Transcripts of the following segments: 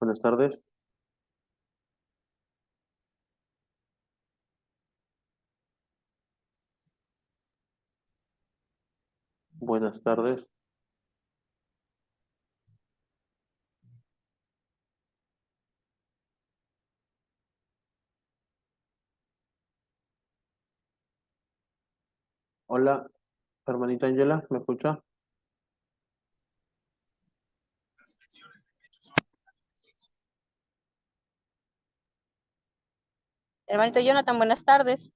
Buenas tardes. Buenas tardes. Hola, hermanita Angela, ¿me escucha? Hermanito Jonathan, buenas tardes.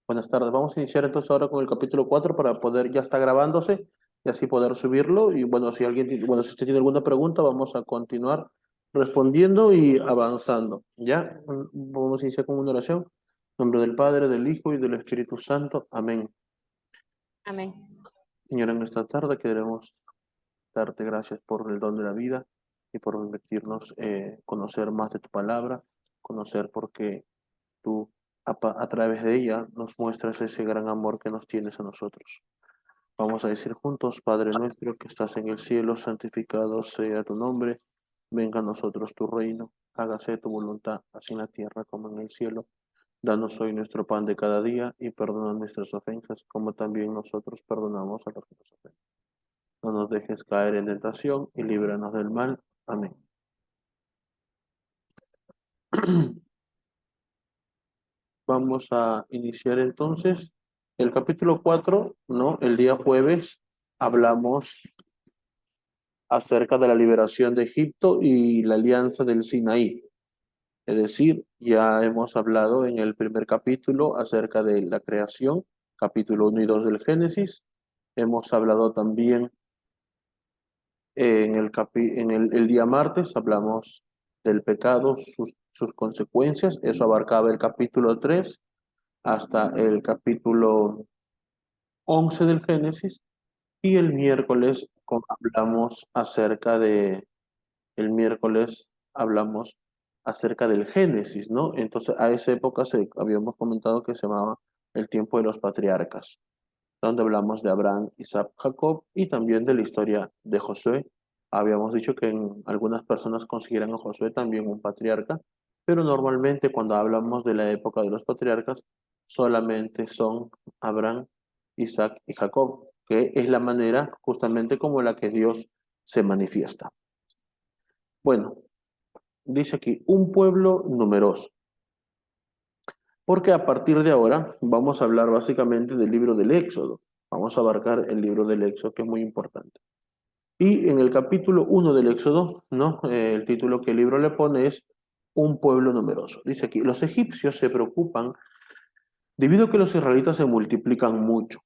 Buenas tardes. Vamos a iniciar entonces ahora con el capítulo 4 para poder, ya está grabándose y así poder subirlo. Y bueno, si alguien, bueno, si usted tiene alguna pregunta, vamos a continuar respondiendo y avanzando. ¿Ya? Vamos a iniciar con una oración. En nombre del Padre, del Hijo y del Espíritu Santo. Amén. Amén. Señora, en esta tarde queremos darte gracias por el don de la vida y por permitirnos conocer más de tu palabra, conocer porque tú a través de ella nos muestras ese gran amor que nos tienes a nosotros. Vamos a decir juntos, Padre nuestro que estás en el cielo, santificado sea tu nombre, venga a nosotros tu reino, hágase tu voluntad, así en la tierra como en el cielo. Danos hoy nuestro pan de cada día y perdona nuestras ofensas, como también nosotros perdonamos a los que nos ofenden. No nos dejes caer en tentación y líbranos del mal. Amén. Vamos a iniciar entonces el capítulo 4, ¿no? El día jueves hablamos acerca de la liberación de Egipto y la alianza del Sinaí. Es decir, ya hemos hablado en el primer capítulo acerca de la creación, capítulo 1 y 2 del Génesis. Hemos hablado también el día martes, hablamos del pecado, sus consecuencias. Eso abarcaba el capítulo 3 hasta el capítulo 11 del Génesis. Y el miércoles el miércoles hablamos acerca del Génesis, ¿no? Entonces a esa época habíamos comentado que se llamaba el tiempo de los patriarcas, donde hablamos de Abraham, Isaac, Jacob y también de la historia de Josué. Habíamos dicho que algunas personas consideran a Josué también un patriarca, pero normalmente cuando hablamos de la época de los patriarcas, solamente son Abraham, Isaac y Jacob, que es la manera justamente como la que Dios se manifiesta. Bueno, dice aquí, un pueblo numeroso. Porque a partir de ahora vamos a hablar básicamente del libro del Éxodo. Vamos a abarcar el libro del Éxodo, que es muy importante. Y en el capítulo 1 del Éxodo, ¿no? El título que el libro le pone es Un pueblo numeroso. Dice aquí, los egipcios se preocupan debido a que los israelitas se multiplican mucho.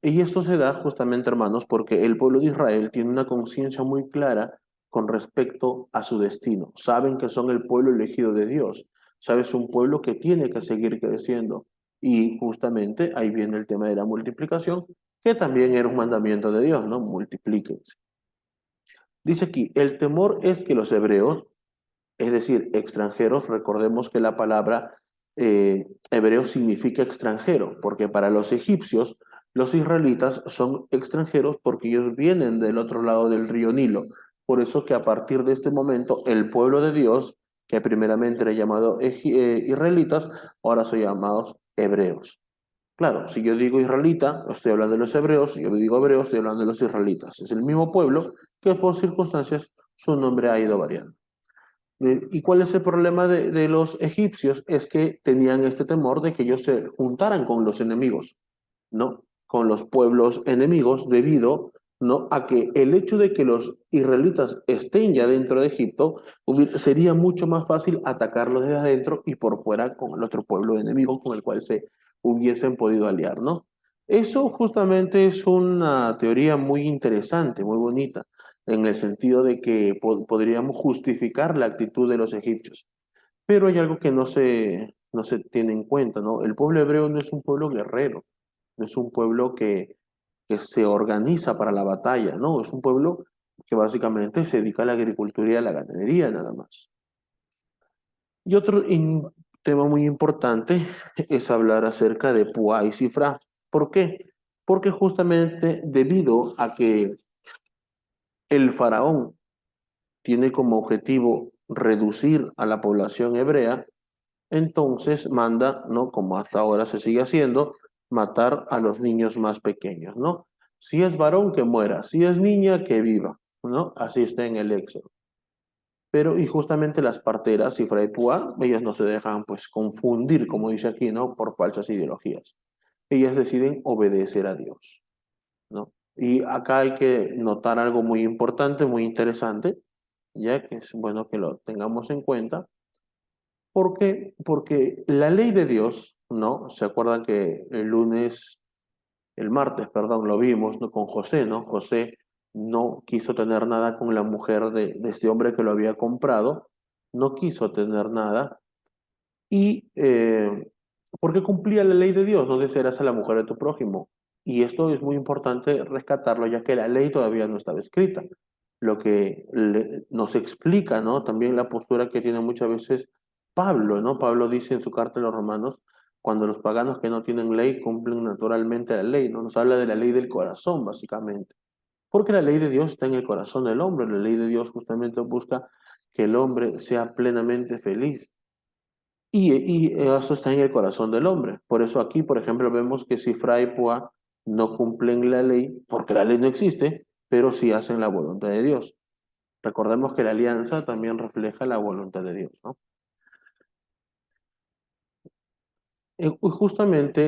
Y esto se da justamente, hermanos, porque el pueblo de Israel tiene una conciencia muy clara con respecto a su destino. Saben que son el pueblo elegido de Dios. Sabes, un pueblo que tiene que seguir creciendo. Y justamente ahí viene el tema de la multiplicación, que también era un mandamiento de Dios, ¿no? Multiplíquense. Dice aquí, el temor es que los hebreos, es decir, extranjeros, recordemos que la palabra hebreo significa extranjero, porque para los egipcios, los israelitas son extranjeros porque ellos vienen del otro lado del río Nilo. Por eso que a partir de este momento, el pueblo de Dios, que primeramente era llamado israelitas, ahora son llamados hebreos. Claro, si yo digo israelita, estoy hablando de los hebreos, si yo digo hebreos, estoy hablando de los israelitas. Es el mismo pueblo que por circunstancias su nombre ha ido variando. ¿Y cuál es el problema de los egipcios? Es que tenían este temor de que ellos se juntaran con los enemigos, ¿no? Con los pueblos enemigos debido, ¿no? A que el hecho de que los israelitas estén ya dentro de Egipto sería mucho más fácil atacarlos desde adentro y por fuera con el otro pueblo enemigo con el cual se hubiesen podido aliar, ¿no? Eso justamente es una teoría muy interesante, muy bonita, en el sentido de que podríamos justificar la actitud de los egipcios. Pero hay algo que no se tiene en cuenta, ¿no? El pueblo hebreo no es un pueblo guerrero, no es un pueblo que se organiza para la batalla, ¿no? Es un pueblo que básicamente se dedica a la agricultura y a la ganadería nada más. Y otro tema muy importante es hablar acerca de Púa y Cifra. ¿Por qué? Porque justamente debido a que el faraón tiene como objetivo reducir a la población hebrea, entonces manda, ¿no? Como hasta ahora se sigue haciendo, matar a los niños más pequeños, ¿no? Si es varón, que muera, si es niña, que viva, ¿no? Así está en el Éxodo. Pero, y justamente las parteras y Fray Púa, ellas no se dejan, pues, confundir, como dice aquí, ¿no? Por falsas ideologías. Ellas deciden obedecer a Dios, ¿no? Y acá hay que notar algo muy importante, muy interesante, ya que es bueno que lo tengamos en cuenta. ¿Por qué? Porque la ley de Dios, ¿no? ¿Se acuerdan que el martes, perdón, lo vimos, ¿no? Con José, ¿no? José no quiso tener nada con la mujer de este hombre que lo había comprado, no quiso tener nada y porque cumplía la ley de Dios, no desearás a la mujer de tu prójimo. Y esto es muy importante rescatarlo, ya que la ley todavía no estaba escrita. Lo que nos explica, ¿no? También la postura que tiene muchas veces Pablo, ¿no? Pablo dice en su carta a los romanos, cuando los paganos que no tienen ley cumplen naturalmente la ley, ¿no? Nos habla de la ley del corazón, básicamente. Porque la ley de Dios está en el corazón del hombre, la ley de Dios justamente busca que el hombre sea plenamente feliz. Y eso está en el corazón del hombre. Por eso aquí, por ejemplo, vemos que si Fray Pua no cumplen la ley, porque la ley no existe, pero sí hacen la voluntad de Dios. Recordemos que la alianza también refleja la voluntad de Dios, ¿no? Justamente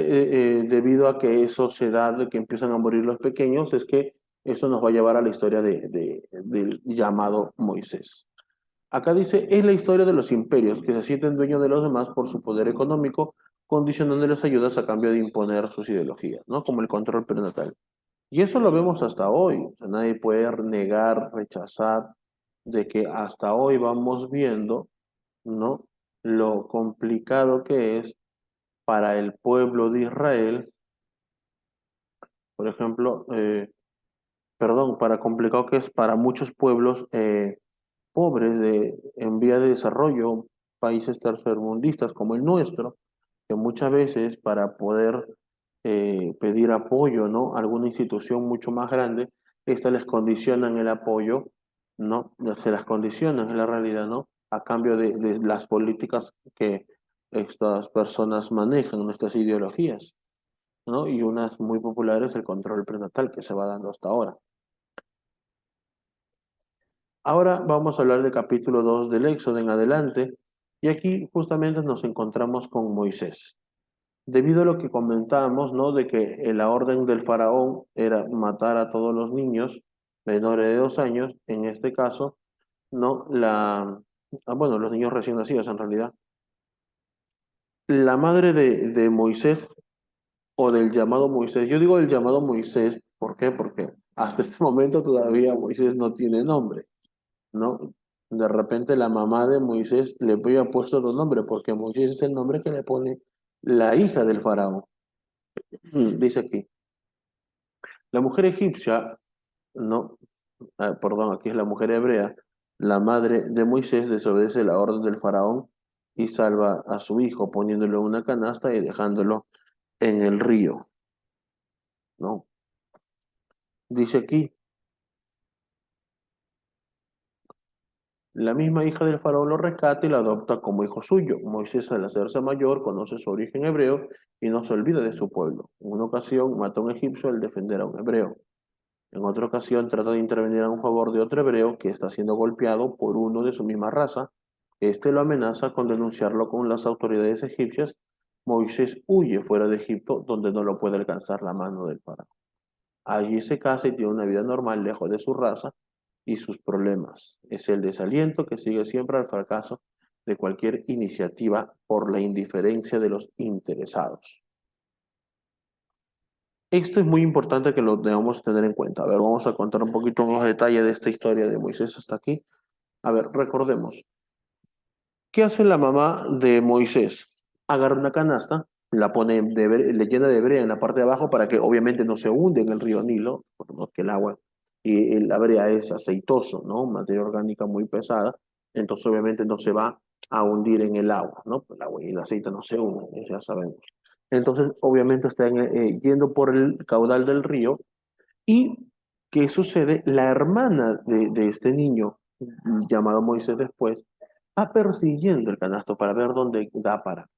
debido a que eso se da, de que empiezan a morir los pequeños, es que eso nos va a llevar a la historia del llamado Moisés. Acá dice, es la historia de los imperios que se sienten dueños de los demás por su poder económico, condicionándoles ayudas a cambio de imponer sus ideologías, ¿no? Como el control prenatal. Y eso lo vemos hasta hoy. O sea, nadie puede negar, rechazar de que hasta hoy vamos viendo, ¿no? Lo complicado que es para el pueblo de Israel, por ejemplo, perdón, para complicado que es para muchos pueblos pobres en vía de desarrollo, países tercermundistas como el nuestro, que muchas veces para poder pedir apoyo, ¿no? A alguna institución mucho más grande, estas les condicionan el apoyo, ¿no? Se las condicionan en la realidad, ¿no? A cambio de las políticas que estas personas manejan, nuestras ideologías, ¿no? Y unas muy populares, el control prenatal que se va dando hasta ahora. Ahora vamos a hablar del capítulo 2 del Éxodo en adelante, y aquí justamente nos encontramos con Moisés. Debido a lo que comentábamos, ¿no? De que la orden del faraón era matar a todos los niños menores de 2 años, en este caso, ¿no? Bueno, los niños recién nacidos en realidad. La madre de Moisés, o del llamado Moisés, yo digo el llamado Moisés, ¿por qué? Porque hasta este momento todavía Moisés no tiene nombre, ¿no? De repente la mamá de Moisés le había puesto otro nombre, porque Moisés es el nombre que le pone la hija del faraón. Dice aquí, la mujer egipcia, no, perdón, aquí es la mujer hebrea, la madre de Moisés desobedece la orden del faraón y salva a su hijo poniéndolo en una canasta y dejándolo en el río, ¿no? Dice aquí, la misma hija del faraón lo rescata y lo adopta como hijo suyo. Moisés, al hacerse mayor, conoce su origen hebreo y no se olvida de su pueblo. En una ocasión, mata a un egipcio al defender a un hebreo. En otra ocasión, trata de intervenir a un favor de otro hebreo que está siendo golpeado por uno de su misma raza. Este lo amenaza con denunciarlo con las autoridades egipcias. Moisés huye fuera de Egipto, donde no lo puede alcanzar la mano del faraón. Allí se casa y tiene una vida normal lejos de su raza y sus problemas. Es el desaliento que sigue siempre al fracaso de cualquier iniciativa por la indiferencia de los interesados. Esto es muy importante que lo debamos tener en cuenta. A ver, vamos a contar un poquito más detalle de esta historia de Moisés hasta aquí. A ver, recordemos. ¿Qué hace la mamá de Moisés? Agarra una canasta, la pone le llena de brea en la parte de abajo para que obviamente no se hunde en el río Nilo, porque el agua y la brea es aceitoso, ¿no? Materia orgánica muy pesada, entonces obviamente no se va a hundir en el agua, ¿no? El agua y el aceite no se unen, ya sabemos. Entonces, obviamente están yendo por el caudal del río. ¿Y qué sucede? La hermana de este niño llamado Moisés después, va persiguiendo el canasto para ver dónde da para.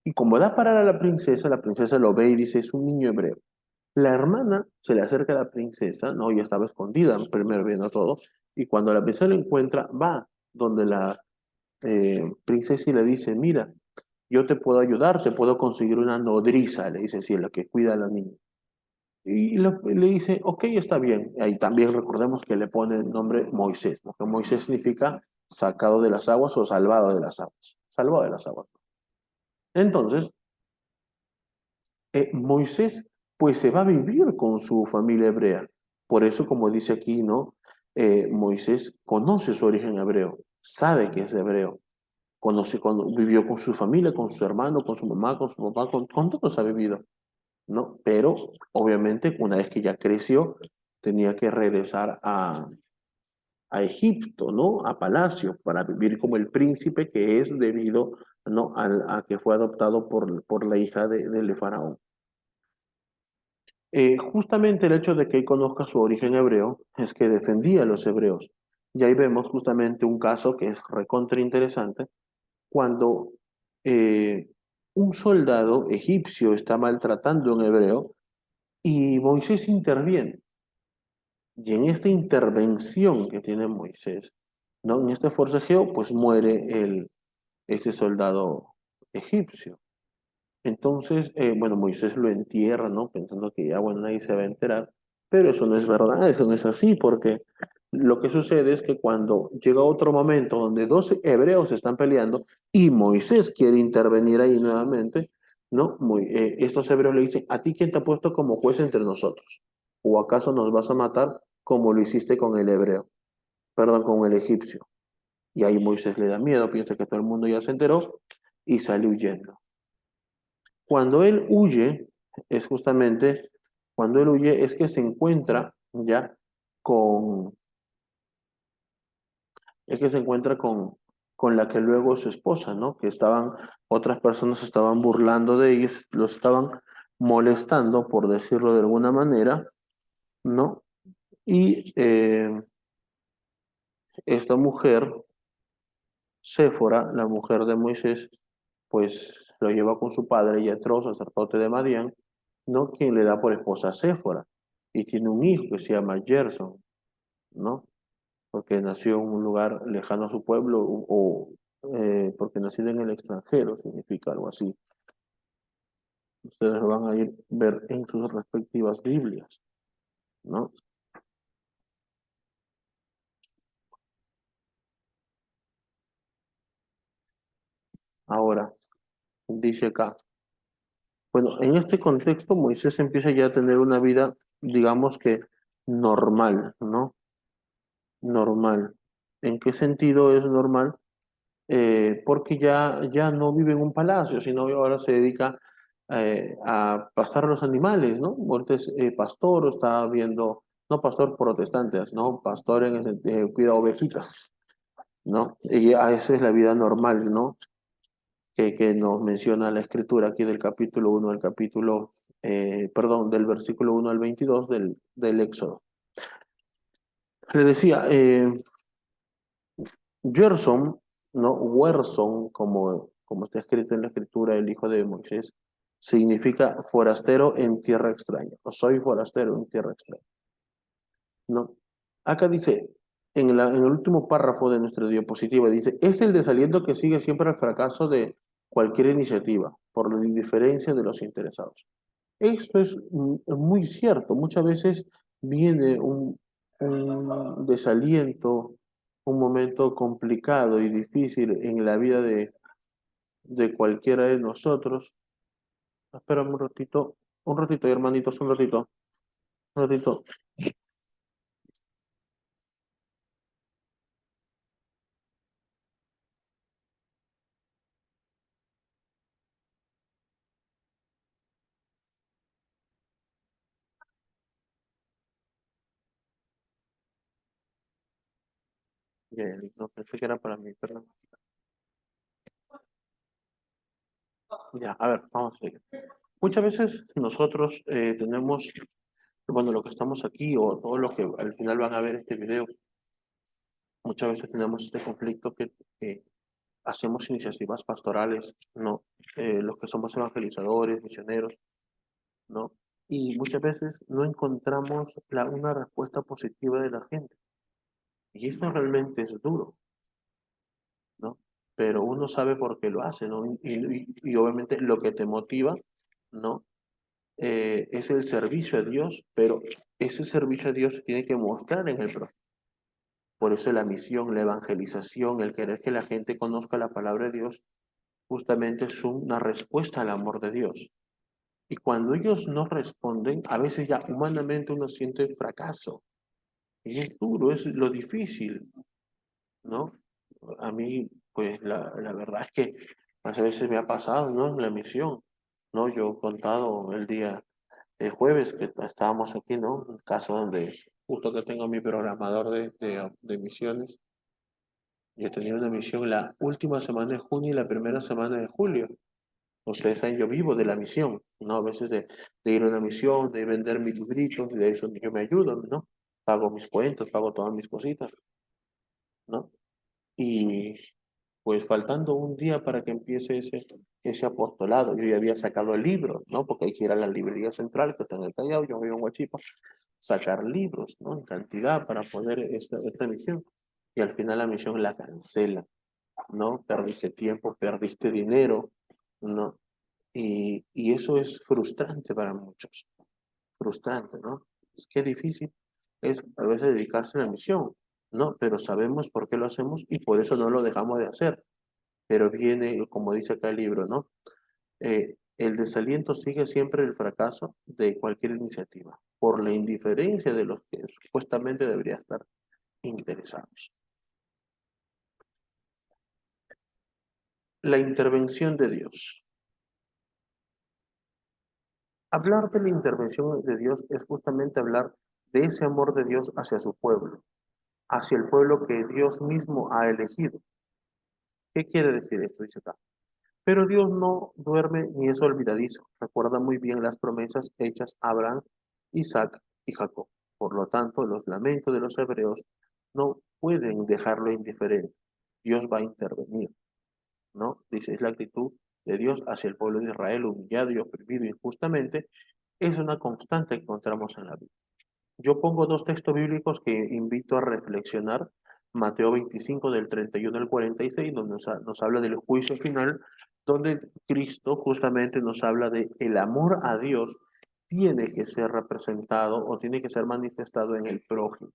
Y como da para a la princesa lo ve y dice, es un niño hebreo. La hermana se le acerca a la princesa, ¿no? Y estaba escondida, primero viendo todo, y cuando la princesa lo encuentra, va donde la princesa y le dice, mira, yo te puedo ayudar, te puedo conseguir una nodriza, le dice, sí, la que cuida a la niña. Y le dice, ok, está bien. Ahí también recordemos que le pone el nombre Moisés, porque Moisés significa sacado de las aguas o salvado de las aguas. Salvado de las aguas. Entonces, Moisés pues se va a vivir con su familia hebrea. Por eso, como dice aquí, ¿no? Moisés conoce su origen hebreo, sabe que es hebreo, conoce, vivió con su familia, con su hermano, con su mamá, con su papá, con todos ha vivido, ¿no? Pero obviamente una vez que ya creció, tenía que regresar a Egipto, ¿no? A palacio, para vivir como el príncipe que es debido, ¿no? A que fue adoptado por la hija del faraón. Justamente el hecho de que él conozca su origen hebreo es que defendía a los hebreos. Y ahí vemos justamente un caso que es recontra interesante, cuando eh, un soldado egipcio está maltratando a un hebreo y Moisés interviene. Y en esta intervención que tiene Moisés, ¿no? En este forcejeo, pues muere este soldado egipcio. Entonces, bueno, Moisés lo entierra, ¿no? Pensando que ya, bueno, nadie se va a enterar, pero eso no es verdad, eso no es así, porque lo que sucede es que cuando llega otro momento donde dos hebreos están peleando y Moisés quiere intervenir ahí nuevamente, ¿no? Estos hebreos le dicen, ¿a ti quién te ha puesto como juez entre nosotros? ¿O acaso nos vas a matar como lo hiciste con el hebreo? Perdón, con el egipcio. Y ahí Moisés le da miedo, piensa que todo el mundo ya se enteró y sale huyendo. Cuando él huye, es justamente, cuando él huye es que se encuentra ya con, es que se encuentra con la que luego es su esposa, ¿no? Que estaban, otras personas estaban burlando de ellos, los estaban molestando, por decirlo de alguna manera, ¿no? Y esta mujer, Séfora, la mujer de Moisés, pues lo lleva con su padre Yetro, sacerdote de Madián, ¿no? Quien le da por esposa a Séfora. Y tiene un hijo que se llama Gerson, ¿no? Porque nació en un lugar lejano a su pueblo porque nació en el extranjero, significa algo así. Ustedes lo van a ir ver en sus respectivas Biblias, ¿no? Ahora, dice acá, bueno, en este contexto Moisés empieza ya a tener una vida, digamos que normal, ¿no? Normal. ¿En qué sentido es normal? Porque ya no vive en un palacio, sino ahora se dedica a pastar los animales, ¿no? Ahorita es pastor, está viendo, no pastor protestantes, ¿no? Pastor en el sentido, cuida ovejitas, ¿no? Y esa es la vida normal, ¿no? Que nos menciona la escritura aquí del capítulo 1 al capítulo, perdón, del versículo 1 al 22 del Éxodo. Le decía, Gerson, ¿no? Werson, como está escrito en la escritura, el hijo de Moisés, significa forastero en tierra extraña, o soy forastero en tierra extraña, ¿no? Acá dice, en el último párrafo de nuestra diapositiva, dice, es el desaliento que sigue siempre el fracaso de cualquier iniciativa, por la indiferencia de los interesados. Esto es muy cierto. Muchas veces viene un desaliento, un momento complicado y difícil en la vida de cualquiera de nosotros. Espérame un ratito, hermanitos, un ratito. Ya, no pensé que era para mí, perdón. Ya, a ver, vamos a seguir. Muchas veces nosotros tenemos, bueno, lo que estamos aquí o todos los que al final van a ver este video, Muchas veces tenemos este conflicto que hacemos iniciativas pastorales, ¿no? Los que somos evangelizadores, misioneros, ¿no? Y muchas veces no encontramos una respuesta positiva de la gente. Y esto realmente es duro, ¿no? Pero uno sabe por qué lo hace, ¿no? Y obviamente lo que te motiva, ¿no? Es el servicio a Dios, pero ese servicio a Dios se tiene que mostrar en el prójimo. Por eso la misión, la evangelización, el querer que la gente conozca la palabra de Dios, justamente es una respuesta al amor de Dios. Y cuando ellos no responden, a veces ya humanamente uno siente fracaso. Y es duro, es lo difícil, ¿no? A mí, pues la verdad es que a veces me ha pasado, ¿no? En la misión, ¿no? Yo he contado el día jueves que estábamos aquí, ¿no? Un caso donde justo que tengo mi programador de misiones. Yo tenía una misión la última semana de junio y la primera semana de julio. Ustedes saben, yo vivo de la misión, ¿no? A veces de ir a una misión, de vender mis libritos, y de eso yo me ayudo, ¿no? Pago mis cuentas, pago todas mis cositas, ¿no? Y pues faltando un día para que empiece ese apostolado, yo ya había sacado el libro, ¿no? Porque hay que ir a la librería central que está en el Callao, yo vivo en Huachipa, sacar libros, ¿no? En cantidad para poder esta misión. Y al final la misión la cancela, ¿no? Perdiste tiempo, perdiste dinero, ¿no? Y eso es frustrante para muchos, frustrante, ¿no? Es que difícil es a veces dedicarse a la misión, ¿no? Pero sabemos por qué lo hacemos y por eso no lo dejamos de hacer. Pero viene, como dice acá el libro, ¿no? El desaliento sigue siempre el fracaso de cualquier iniciativa, por la indiferencia de los que supuestamente deberían estar interesados. La intervención de Dios. Hablar de la intervención de Dios es justamente hablar de ese amor de Dios hacia su pueblo, hacia el pueblo que Dios mismo ha elegido. ¿Qué quiere decir esto? Dice acá. Pero Dios no duerme ni es olvidadizo. Recuerda muy bien las promesas hechas a Abraham, Isaac y Jacob. Por lo tanto, los lamentos de los hebreos no pueden dejarlo indiferente. Dios va a intervenir, ¿no? Dice, es la actitud de Dios hacia el pueblo de Israel, humillado y oprimido injustamente. Es una constante que encontramos en la Biblia. Yo pongo dos textos bíblicos que invito a reflexionar. Mateo 25 del 31 al 46, donde nos habla del juicio final, donde Cristo justamente nos habla de el amor a Dios tiene que ser representado o tiene que ser manifestado en el prójimo,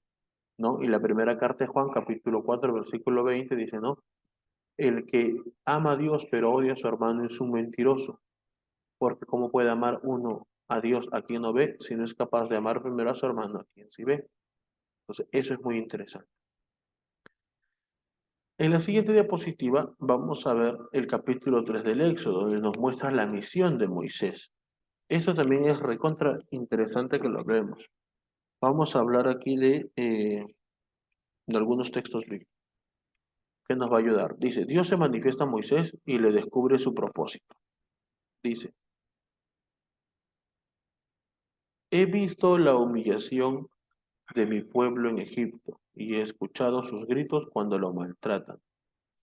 ¿no? Y la primera carta de Juan, capítulo 4 versículo 20, dice, ¿no? El que ama a Dios pero odia a su hermano es un mentiroso, porque ¿cómo puede amar uno a Dios a quien no ve si no es capaz de amar primero a su hermano a quien sí ve? Entonces, eso es muy interesante. En la siguiente diapositiva vamos a ver el capítulo 3 del Éxodo, donde nos muestra la misión de Moisés. Esto también es recontra interesante que lo vemos. Vamos a hablar aquí de algunos textos bíblicos que nos va a ayudar. Dice, Dios se manifiesta a Moisés y le descubre su propósito. Dice, he visto la humillación de mi pueblo en Egipto y he escuchado sus gritos cuando lo maltratan,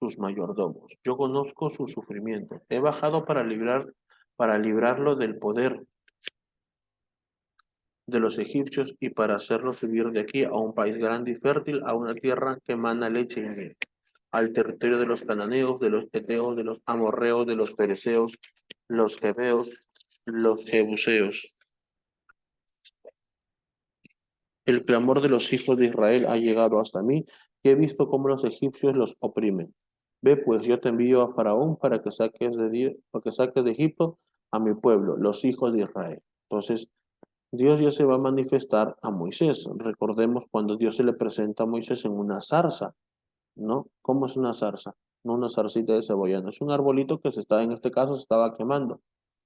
sus mayordomos. Yo conozco su sufrimiento. He bajado para librarlo del poder de los egipcios y para hacerlo subir de aquí a un país grande y fértil, a una tierra que emana leche y miel, al territorio de los cananeos, de los heteos, de los amorreos, de los fereceos, los jebeos, los jebuseos. El clamor de los hijos de Israel ha llegado hasta mí, y he visto cómo los egipcios los oprimen. Ve pues, yo te envío a Faraón para que saques de Egipto a mi pueblo, los hijos de Israel. Entonces, Dios ya se va a manifestar a Moisés. Recordemos cuando Dios se le presenta a Moisés en una zarza, ¿no? ¿Cómo es una zarza? No una zarcita de cebolla, no es un arbolito que en este caso se estaba quemando.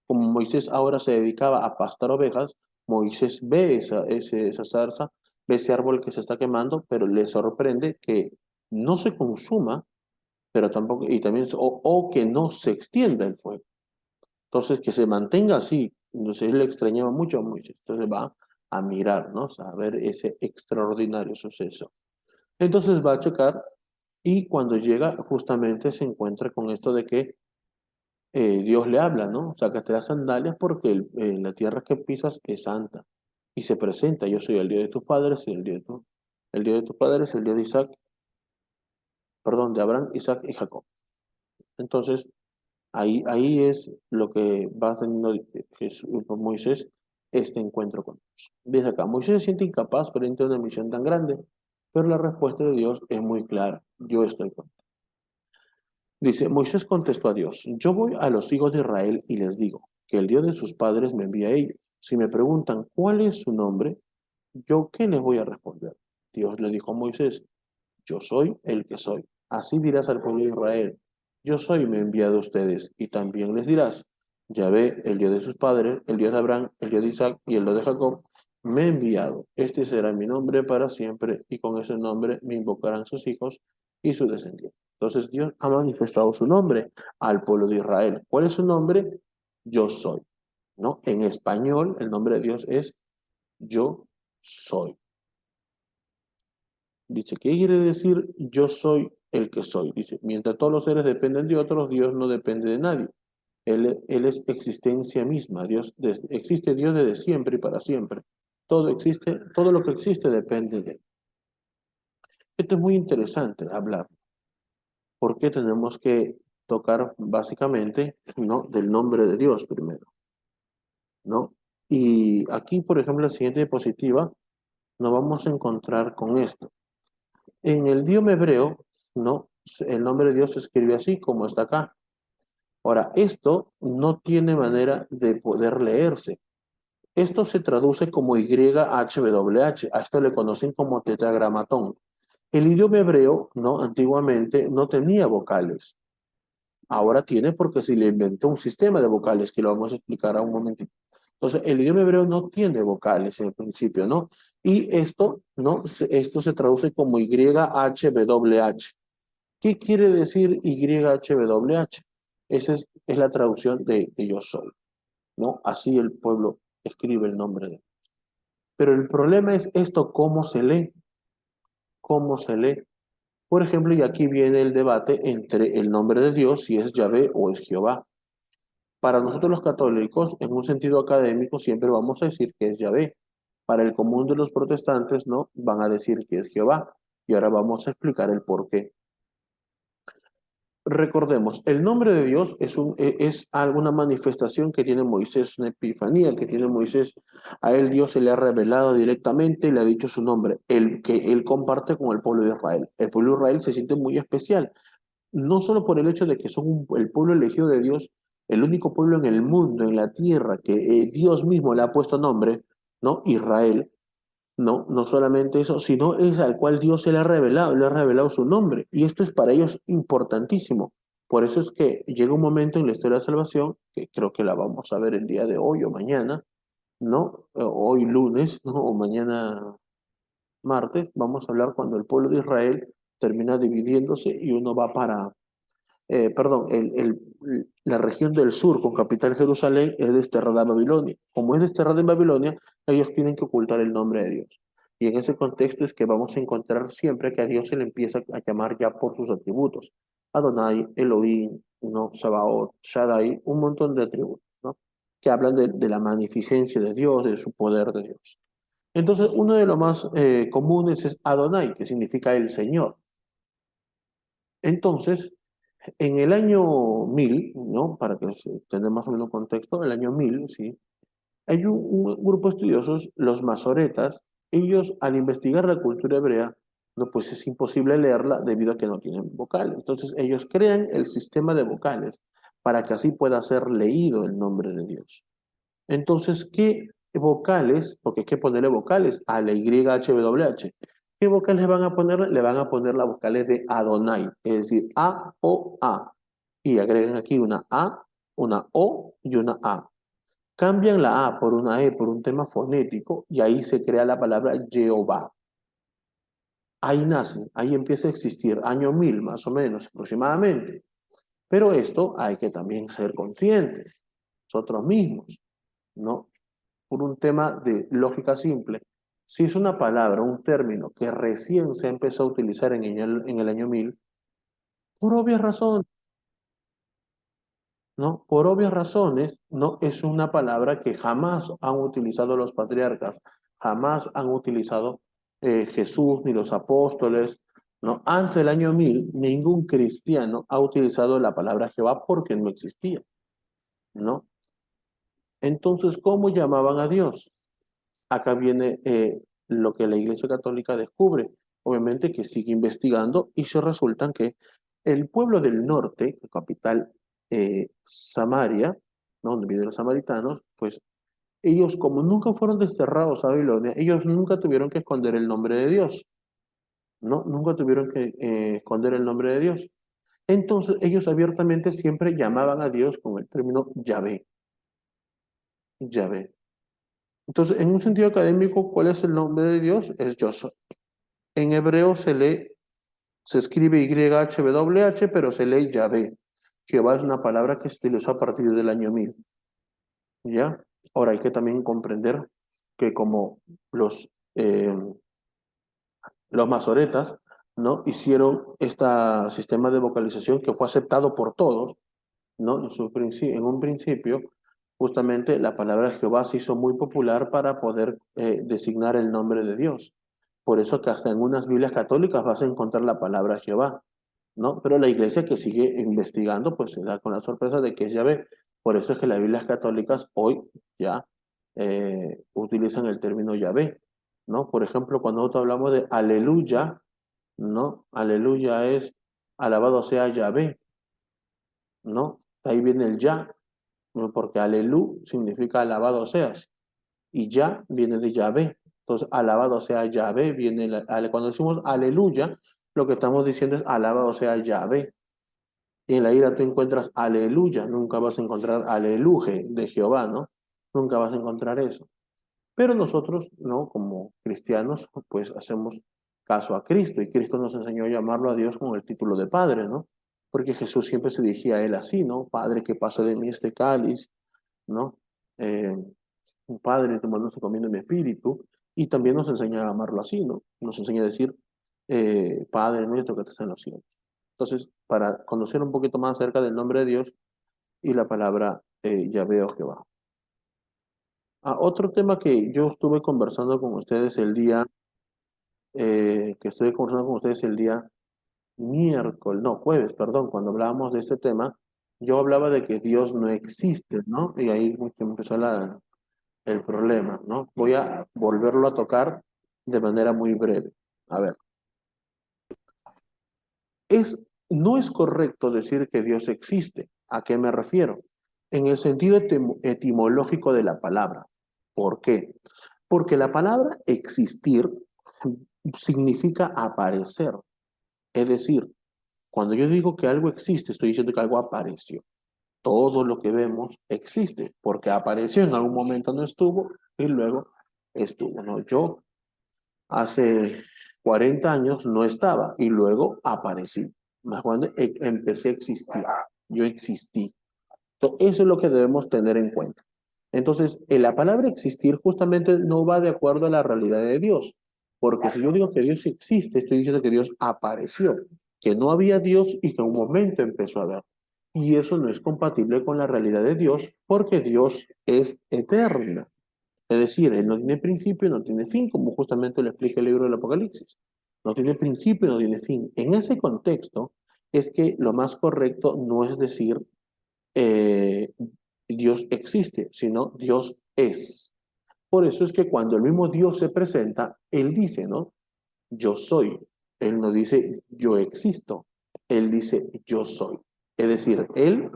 Como Moisés ahora se dedicaba a pastar ovejas, Moisés ve esa zarza, ve ese árbol que se está quemando, pero le sorprende que no se consuma, pero tampoco, y también, o que no se extienda el fuego. Entonces, que se mantenga así. Entonces, él le extrañaba mucho a Moisés. Entonces va a mirar, ¿no? O sea, a ver ese extraordinario suceso. Entonces va a checar y cuando llega justamente se encuentra con esto de que Dios le habla, ¿no? Sácate las sandalias porque la tierra que pisas es santa. Y se presenta, yo soy el Dios de tus padres y el Dios de tus padres, el Dios de Isaac, perdón, de Abraham, Isaac y Jacob. Entonces, ahí es lo que va teniendo Moisés, este encuentro con Dios. Dice acá, Moisés se siente incapaz frente a una misión tan grande, pero la respuesta de Dios es muy clara, yo estoy con. Dice, Moisés contestó a Dios, yo voy a los hijos de Israel y les digo que el Dios de sus padres me envía a ellos. Si me preguntan cuál es su nombre, ¿yo qué les voy a responder? Dios le dijo a Moisés, yo soy el que soy. Así dirás al pueblo de Israel, yo soy, me he enviado a ustedes. Y también les dirás, Yahvé, el Dios de sus padres, el Dios de Abraham, el Dios de Isaac y el Dios de Jacob, me ha enviado. Este será mi nombre para siempre y con ese nombre me invocarán sus hijos y sus descendientes. Entonces Dios ha manifestado su nombre al pueblo de Israel. ¿Cuál es su nombre? Yo soy, ¿no? En español el nombre de Dios es yo soy. Dice, ¿qué quiere decir yo soy el que soy? Dice, mientras todos los seres dependen de otros, Dios no depende de nadie. Él es existencia misma. Existe Dios desde siempre y para siempre. Todo existe, todo lo que existe depende de él. Esto es muy interesante hablar, porque tenemos que tocar básicamente, ¿no?, del nombre de Dios primero, ¿no? Y aquí, por ejemplo, en la siguiente diapositiva, nos vamos a encontrar con esto. En el idioma hebreo, ¿no? El nombre de Dios se escribe así como está acá. Ahora, esto no tiene manera de poder leerse. Esto se traduce como YHWH. A esto le conocen como tetragramatón. El idioma hebreo, ¿no?, antiguamente no tenía vocales. Ahora tiene porque se le inventó un sistema de vocales que lo vamos a explicar a un momentito. Entonces, el idioma hebreo no tiene vocales en el principio, ¿no? Y esto, ¿no? Esto se traduce como YHWH. ¿Qué quiere decir YHWH? Esa es la traducción de yo soy, ¿no? Así el pueblo escribe el nombre de él. Pero el problema es esto, ¿cómo se lee? ¿Cómo se lee? Por ejemplo, y aquí viene el debate entre el nombre de Dios, si es Yahvé o es Jehová. Para nosotros los católicos, en un sentido académico, siempre vamos a decir que es Yahvé. Para el común de los protestantes, ¿no? Van a decir que es Jehová. Y ahora vamos a explicar el por qué. Recordemos, el nombre de Dios es alguna manifestación que tiene Moisés, una epifanía que tiene Moisés. A él Dios se le ha revelado directamente y le ha dicho su nombre, el que él comparte con el pueblo de Israel. El pueblo de Israel se siente muy especial, no solo por el hecho de que son el pueblo elegido de Dios, el único pueblo en el mundo, en la tierra, que Dios mismo le ha puesto nombre, ¿no? Israel. No, no solamente eso, sino es al cual Dios se le ha revelado su nombre. Y esto es para ellos importantísimo. Por eso es que llega un momento en la historia de la salvación, que creo que la vamos a ver el día de hoy o mañana, ¿no? Hoy lunes, ¿no? O mañana martes, vamos a hablar cuando el pueblo de Israel termina dividiéndose y uno va para, perdón, la región del sur con capital Jerusalén es desterrada a Babilonia. Como es desterrada en Babilonia, ellos tienen que ocultar el nombre de Dios. Y en ese contexto es que vamos a encontrar siempre que a Dios se le empieza a llamar ya por sus atributos. Adonai, Elohim, ¿no? Sabaoth, Shaddai, un montón de atributos, ¿no? Que hablan de la magnificencia de Dios, de su poder de Dios. Entonces, uno de los más comunes es Adonai, que significa el Señor. Entonces, en el año 1000, ¿no? Para que se tenga más o menos contexto, el año 1000, ¿sí? Hay un grupo de estudiosos, los masoretas, ellos al investigar la cultura hebrea, no, pues es imposible leerla debido a que no tienen vocales. Entonces ellos crean el sistema de vocales para que así pueda ser leído el nombre de Dios. Entonces, ¿qué vocales? Porque hay que ponerle vocales a la YHWH. ¿Qué vocales van a poner? Le van a poner las vocales de Adonai, es decir, A, O, A. Y agregan aquí una A, una O y una A. Cambian la A por una E por un tema fonético y ahí se crea la palabra Jehová. Ahí nace, ahí empieza a existir, año 1000 más o menos aproximadamente. Pero esto hay que también ser conscientes, nosotros mismos, ¿no? Por un tema de lógica simple. Si es una palabra, un término que recién se empezó a utilizar en el año 1000, por obvias razones, ¿no? Por obvias razones, no es una palabra que jamás han utilizado los patriarcas, jamás han utilizado Jesús ni los apóstoles, ¿no? Antes del año 1000, ningún cristiano ha utilizado la palabra Jehová porque no existía, ¿no? Entonces, ¿cómo llamaban a Dios? Acá viene lo que la Iglesia Católica descubre. Obviamente que sigue investigando y se resulta que el pueblo del norte, la capital Samaria, ¿no? Donde viven los samaritanos, pues ellos como nunca fueron desterrados a Babilonia, ellos nunca tuvieron que esconder el nombre de Dios, ¿no? Nunca tuvieron que esconder el nombre de Dios. Entonces ellos abiertamente siempre llamaban a Dios con el término Yahvé, Yahvé. Entonces, en un sentido académico, ¿cuál es el nombre de Dios? Es Yo soy. En hebreo se escribe YHWH, pero se lee Yahvé. Jehová es una palabra que se utilizó a partir del año 1000. ¿Ya? Ahora hay que también comprender que como eh, los masoretas, ¿no? Hicieron este sistema de vocalización que fue aceptado por todos, ¿no? En un principio, justamente la palabra Jehová se hizo muy popular para poder designar el nombre de Dios. Por eso que hasta en unas Biblias católicas vas a encontrar la palabra Jehová, ¿no? Pero la iglesia que sigue investigando, pues se da con la sorpresa de que es Yahvé. Por eso es que las Biblias católicas hoy ya utilizan el término Yahvé, ¿no? Por ejemplo, cuando nosotros hablamos de aleluya, ¿no? Aleluya es alabado sea Yahvé, ¿no? Ahí viene el ya, ¿no? Porque alelú significa alabado seas, y ya viene de Yahvé. Entonces, alabado sea Yahvé, cuando decimos aleluya, lo que estamos diciendo es alabado sea Yahvé. Y en la ira tú encuentras aleluya, nunca vas a encontrar aleluje de Jehová, ¿no? Nunca vas a encontrar eso. Pero nosotros, ¿no? Como cristianos, pues hacemos caso a Cristo y Cristo nos enseñó a llamarlo a Dios con el título de Padre, ¿no? Porque Jesús siempre se dirigía a él así, ¿no? Padre, que pase de mí este cáliz, ¿no? Eh, Padre, tu mano se comiendo mi espíritu. Y también nos enseña a amarlo así, ¿no? Nos enseña a decir, Padre nuestro que estás en los cielos. Entonces, para conocer un poquito más acerca del nombre de Dios y la palabra Yahvé o Jehová. Otro tema que yo estuve conversando con ustedes el día miércoles, no, jueves, perdón, cuando hablábamos de este tema, yo hablaba de que Dios no existe, ¿no? Y ahí empezó el problema, ¿no? Voy a volverlo a tocar de manera muy breve. A ver, no es correcto decir que Dios existe. ¿A qué me refiero? En el sentido etimológico de la palabra. ¿Por qué? Porque la palabra existir significa aparecer. Es decir, cuando yo digo que algo existe, estoy diciendo que algo apareció. Todo lo que vemos existe, porque apareció en algún momento, no estuvo, y luego estuvo, ¿no? Yo hace 40 años no estaba, y luego aparecí. Más cuando empecé a existir, yo existí. Entonces, eso es lo que debemos tener en cuenta. Entonces, la palabra existir justamente no va de acuerdo a la realidad de Dios, porque si yo digo que Dios existe, estoy diciendo que Dios apareció, que no había Dios y que en un momento empezó a haber. Y eso no es compatible con la realidad de Dios, porque Dios es eterno. Es decir, Él no tiene principio y no tiene fin, como justamente lo explica el libro del Apocalipsis. No tiene principio y no tiene fin. En ese contexto es que lo más correcto no es decir eh, Dios existe, sino Dios es. Por eso es que cuando el mismo Dios se presenta, Él dice, ¿no? Yo soy. Él no dice yo existo. Él dice yo soy. Es decir, Él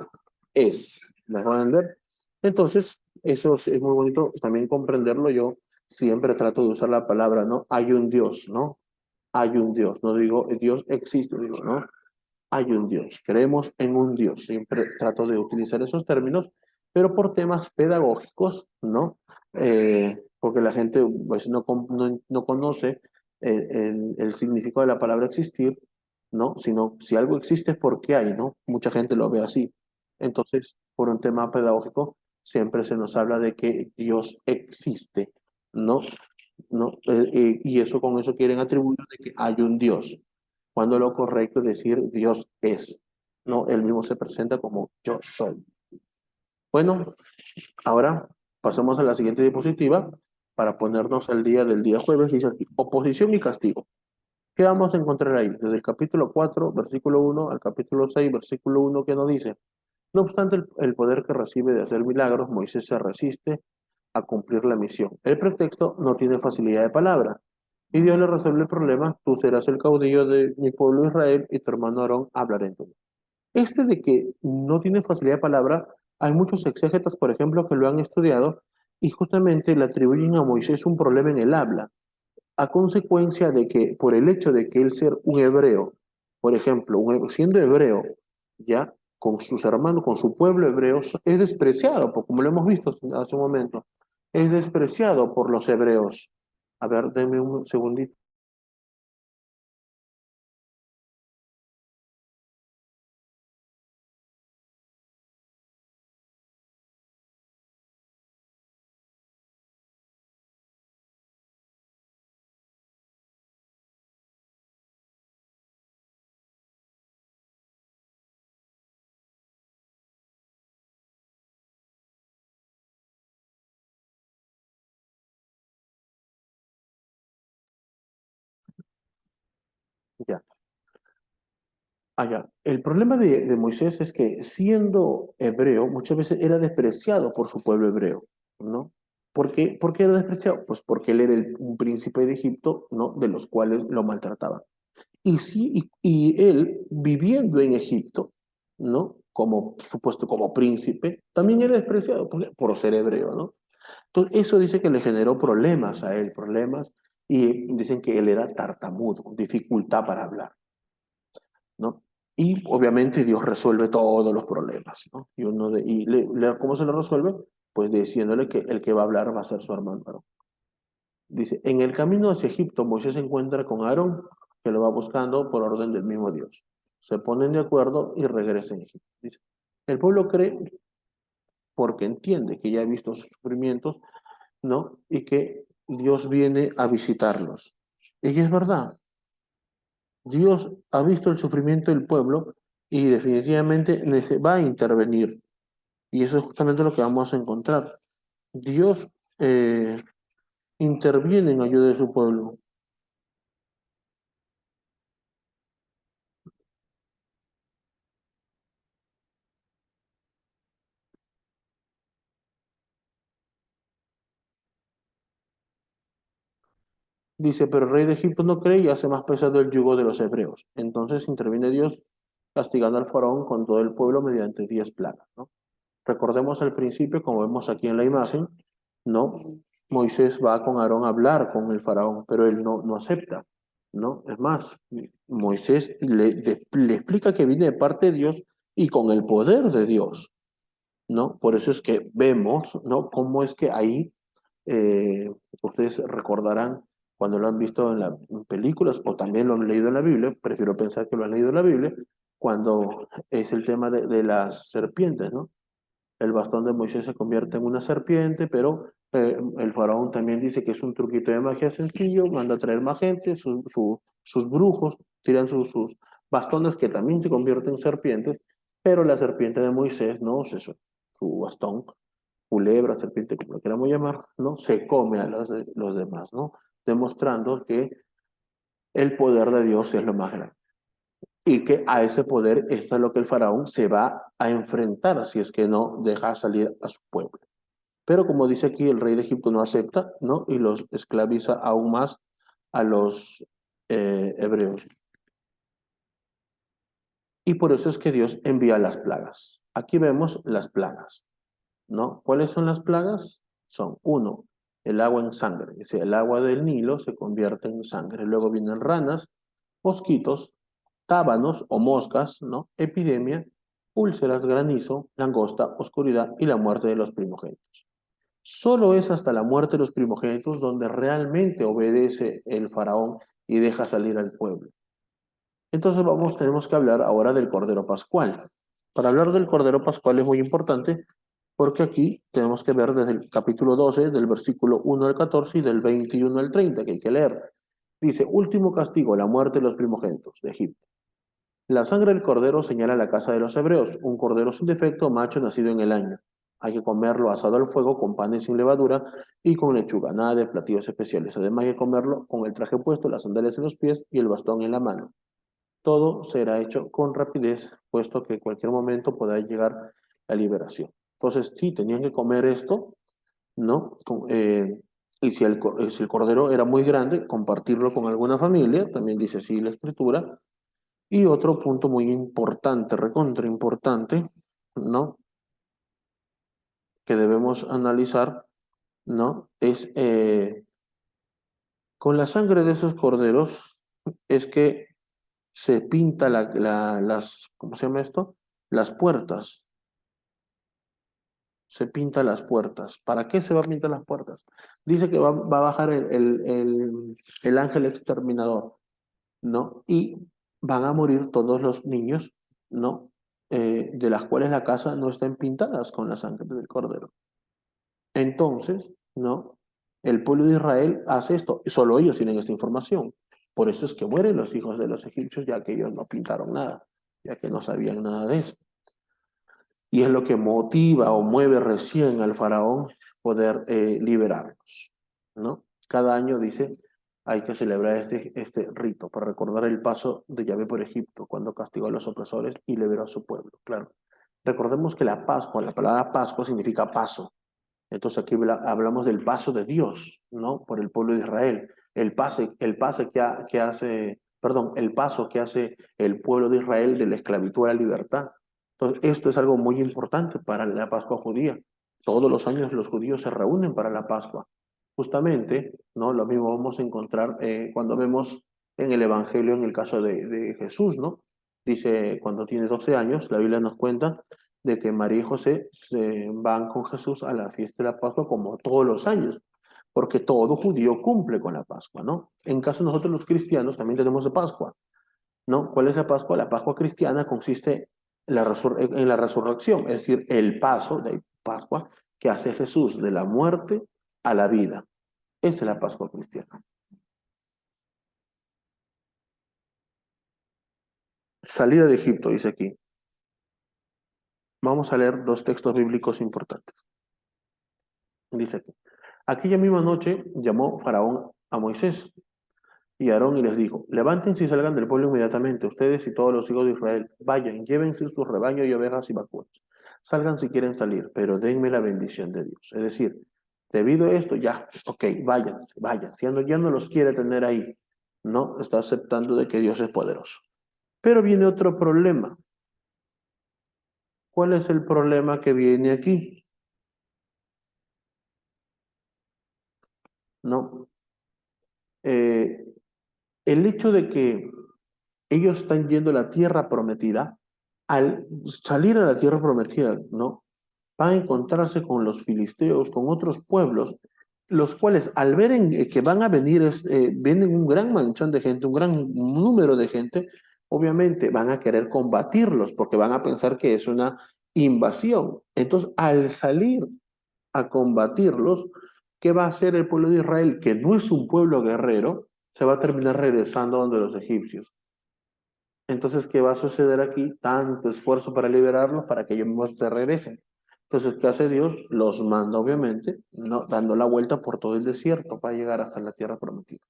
es. ¿Me van a entender? Entonces, eso es muy bonito también comprenderlo. Yo siempre trato de usar la palabra, ¿no? Hay un Dios, ¿no? Hay un Dios. No digo Dios existe, digo, ¿no? Hay un Dios, creemos en un Dios. Siempre trato de utilizar esos términos, pero por temas pedagógicos, ¿no? Porque la gente pues, no conoce el significado de la palabra existir, ¿no? Sino si algo existe es porque hay, ¿no? Mucha gente lo ve así. Entonces, por un tema pedagógico, siempre se nos habla de que Dios existe, ¿no? ¿no? Y eso con eso quieren atribuir de que hay un Dios, cuando lo correcto es decir Dios es, ¿no? Él mismo se presenta como yo soy. Bueno, ahora pasamos a la siguiente diapositiva para ponernos al día del día jueves. Dice aquí, oposición y castigo. ¿Qué vamos a encontrar ahí? Desde el capítulo 4, versículo 1, al capítulo 6, versículo 1, que nos dice, no obstante el poder que recibe de hacer milagros, Moisés se resiste a cumplir la misión. El pretexto no tiene facilidad de palabra. Y Dios le resuelve el problema, tú serás el caudillo de mi pueblo Israel y tu hermano Aarón hablará en tu nombre. Este de que no tiene facilidad de palabra, hay muchos exégetas, por ejemplo, que lo han estudiado y justamente le atribuyen a Moisés un problema en el habla, a consecuencia de que por el hecho de que él ser un hebreo, por ejemplo, siendo hebreo, ya con sus hermanos, con su pueblo hebreo, es despreciado, como lo hemos visto hace un momento, es despreciado por los hebreos. A ver, denme un segundito. Ya. Allá. El problema de Moisés es que siendo hebreo, muchas veces era despreciado por su pueblo hebreo, ¿no? ¿Por qué era despreciado? Pues porque él era un príncipe de Egipto, ¿no? De los cuales lo maltrataban. Y sí, y él viviendo en Egipto, ¿no? Como supuesto como príncipe, también era despreciado por ser hebreo, ¿no? Entonces, eso dice que le generó problemas a él, problemas, y dicen que él era tartamudo, dificultad para hablar, ¿no? Y obviamente Dios resuelve todos los problemas, ¿no? ¿Cómo se lo resuelve? Pues diciéndole que el que va a hablar va a ser su hermano Aarón. Dice, en el camino hacia Egipto, Moisés se encuentra con Aarón, que lo va buscando por orden del mismo Dios. Se ponen de acuerdo y regresan a Egipto. Dice, el pueblo cree porque entiende que ya ha visto sus sufrimientos, ¿no? Y que Dios viene a visitarlos. Y es verdad, Dios ha visto el sufrimiento del pueblo y definitivamente va a intervenir. Y eso es justamente lo que vamos a encontrar. Dios interviene en ayuda de su pueblo. Dice, pero el rey de Egipto no cree y hace más pesado el yugo de los hebreos. Entonces interviene Dios castigando al faraón con todo el pueblo mediante 10 plagas, ¿no? Recordemos al principio, como vemos aquí en la imagen, ¿no? Moisés va con Aarón a hablar con el faraón, pero él no acepta, ¿no? Es más, Moisés le explica que viene de parte de Dios y con el poder de Dios, ¿no? Por eso es que vemos, ¿no? Cómo es que ahí, ustedes recordarán cuando lo han visto en películas o también lo han leído en la Biblia, prefiero pensar que lo han leído en la Biblia, cuando es el tema de las serpientes, ¿no? El bastón de Moisés se convierte en una serpiente, pero el faraón también dice que es un truquito de magia sencillo, manda a traer más gente, sus brujos tiran sus bastones que también se convierten en serpientes, pero la serpiente de Moisés, no, su bastón, culebra, serpiente, como lo queramos llamar, ¿no? Se come a los demás, ¿no? Demostrando que el poder de Dios es lo más grande y que a ese poder esto es lo que el faraón se va a enfrentar si es que no deja salir a su pueblo. Pero como dice aquí, el rey de Egipto no acepta, ¿no? Y los esclaviza aún más a los hebreos. Y por eso es que Dios envía las plagas. Aquí vemos las plagas, ¿no? ¿Cuáles son las plagas? Son, uno, el agua en sangre. Dice, el agua del Nilo se convierte en sangre. Luego vienen ranas, mosquitos, tábanos o moscas, ¿no? Epidemia, úlceras, granizo, langosta, oscuridad y la muerte de los primogénitos. Solo es hasta la muerte de los primogénitos donde realmente obedece el faraón y deja salir al pueblo. Entonces tenemos que hablar ahora del Cordero Pascual. Para hablar del Cordero Pascual es muy importante porque aquí tenemos que ver desde el capítulo 12, del versículo 1 al 14 y del 21 al 30, que hay que leer. Dice, último castigo, la muerte de los primogénitos de Egipto. La sangre del cordero señala la casa de los hebreos, un cordero sin defecto, macho nacido en el año. Hay que comerlo asado al fuego con pan sin levadura y con lechuga, nada de platillos especiales. Además hay que comerlo con el traje puesto, las sandalias en los pies y el bastón en la mano. Todo será hecho con rapidez, puesto que en cualquier momento podrá llegar la liberación. Entonces, sí, tenían que comer esto, ¿no? Y si el cordero era muy grande, compartirlo con alguna familia, también dice así la escritura. Y otro punto muy importante, recontra importante, ¿no? Que debemos analizar, ¿no? Es con la sangre de esos corderos, es que se pinta ¿cómo se llama esto? Las puertas. Se pinta las puertas. ¿Para qué se va a pintar las puertas? Dice que va a bajar el ángel exterminador, ¿no? Y van a morir todos los niños, ¿no? De las cuales la casa no están pintadas con la sangre del cordero. Entonces, ¿no? El pueblo de Israel hace esto, solo ellos tienen esta información. Por eso es que mueren los hijos de los egipcios, ya que ellos no pintaron nada, ya que no sabían nada de eso. Y es lo que motiva o mueve recién al faraón poder liberarlos, ¿no? Cada año dice, hay que celebrar este rito para recordar el paso de Yahvé por Egipto, cuando castigó a los opresores y liberó a su pueblo, claro. Recordemos que la Pascua, la palabra Pascua significa paso. Entonces aquí hablamos del paso de Dios, ¿no? Por el pueblo de Israel. El paso que hace el pueblo de Israel de la esclavitud a la libertad. Entonces, esto es algo muy importante para la Pascua judía. Todos los años los judíos se reúnen para la Pascua. Justamente, ¿no? Lo mismo vamos a encontrar cuando vemos en el Evangelio, en el caso de Jesús, ¿no? Dice, cuando tiene 12 años, la Biblia nos cuenta de que María y José se van con Jesús a la fiesta de la Pascua como todos los años, porque todo judío cumple con la Pascua, ¿no? En caso de nosotros los cristianos también tenemos de Pascua, ¿no? ¿Cuál es la Pascua? La Pascua cristiana consiste en la resurrección, es decir, el paso de Pascua que hace Jesús de la muerte a la vida. Esa es la Pascua cristiana. Salida de Egipto, dice aquí. Vamos a leer dos textos bíblicos importantes. Dice aquí. Aquella misma noche llamó Faraón a Moisés y a Aarón y les dijo, levántense y salgan del pueblo inmediatamente, ustedes y todos los hijos de Israel. Vayan, llévense sus rebaños y ovejas y vacunos. Salgan si quieren salir, pero denme la bendición de Dios. Es decir, debido a esto, ya, ok, váyanse, vayan. Si ya no los quiere tener ahí, no, está aceptando de que Dios es poderoso. Pero viene otro problema. ¿Cuál es el problema que viene aquí? No. El hecho de que ellos están yendo a la tierra prometida, al salir a la tierra prometida, ¿no? Van a encontrarse con los filisteos, con otros pueblos, los cuales al ver que van a venir, vienen un gran manchón de gente, un gran número de gente, obviamente van a querer combatirlos porque van a pensar que es una invasión. Entonces, al salir a combatirlos, ¿qué va a hacer el pueblo de Israel? Que no es un pueblo guerrero, se va a terminar regresando donde los egipcios. Entonces, ¿qué va a suceder aquí? Tanto esfuerzo para liberarlos para que ellos mismos se regresen. Entonces, ¿qué hace Dios? Los manda, obviamente, ¿no? Dando la vuelta por todo el desierto para llegar hasta la tierra prometida.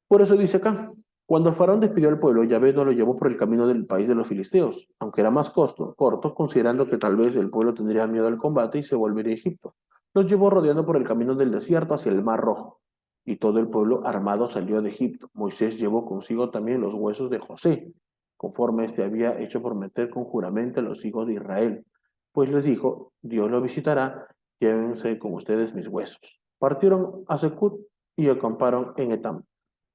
Por eso dice acá, cuando Faraón despidió al pueblo, Yahvé no lo llevó por el camino del país de los filisteos, aunque era más corto, considerando que tal vez el pueblo tendría miedo al combate y se volvería a Egipto. Los llevó rodeando por el camino del desierto hacia el Mar Rojo, y todo el pueblo armado salió de Egipto. Moisés llevó consigo también los huesos de José, conforme este había hecho prometer con juramento a los hijos de Israel. Pues les dijo, Dios lo visitará, llévense con ustedes mis huesos. Partieron a Secut y acamparon en Etam,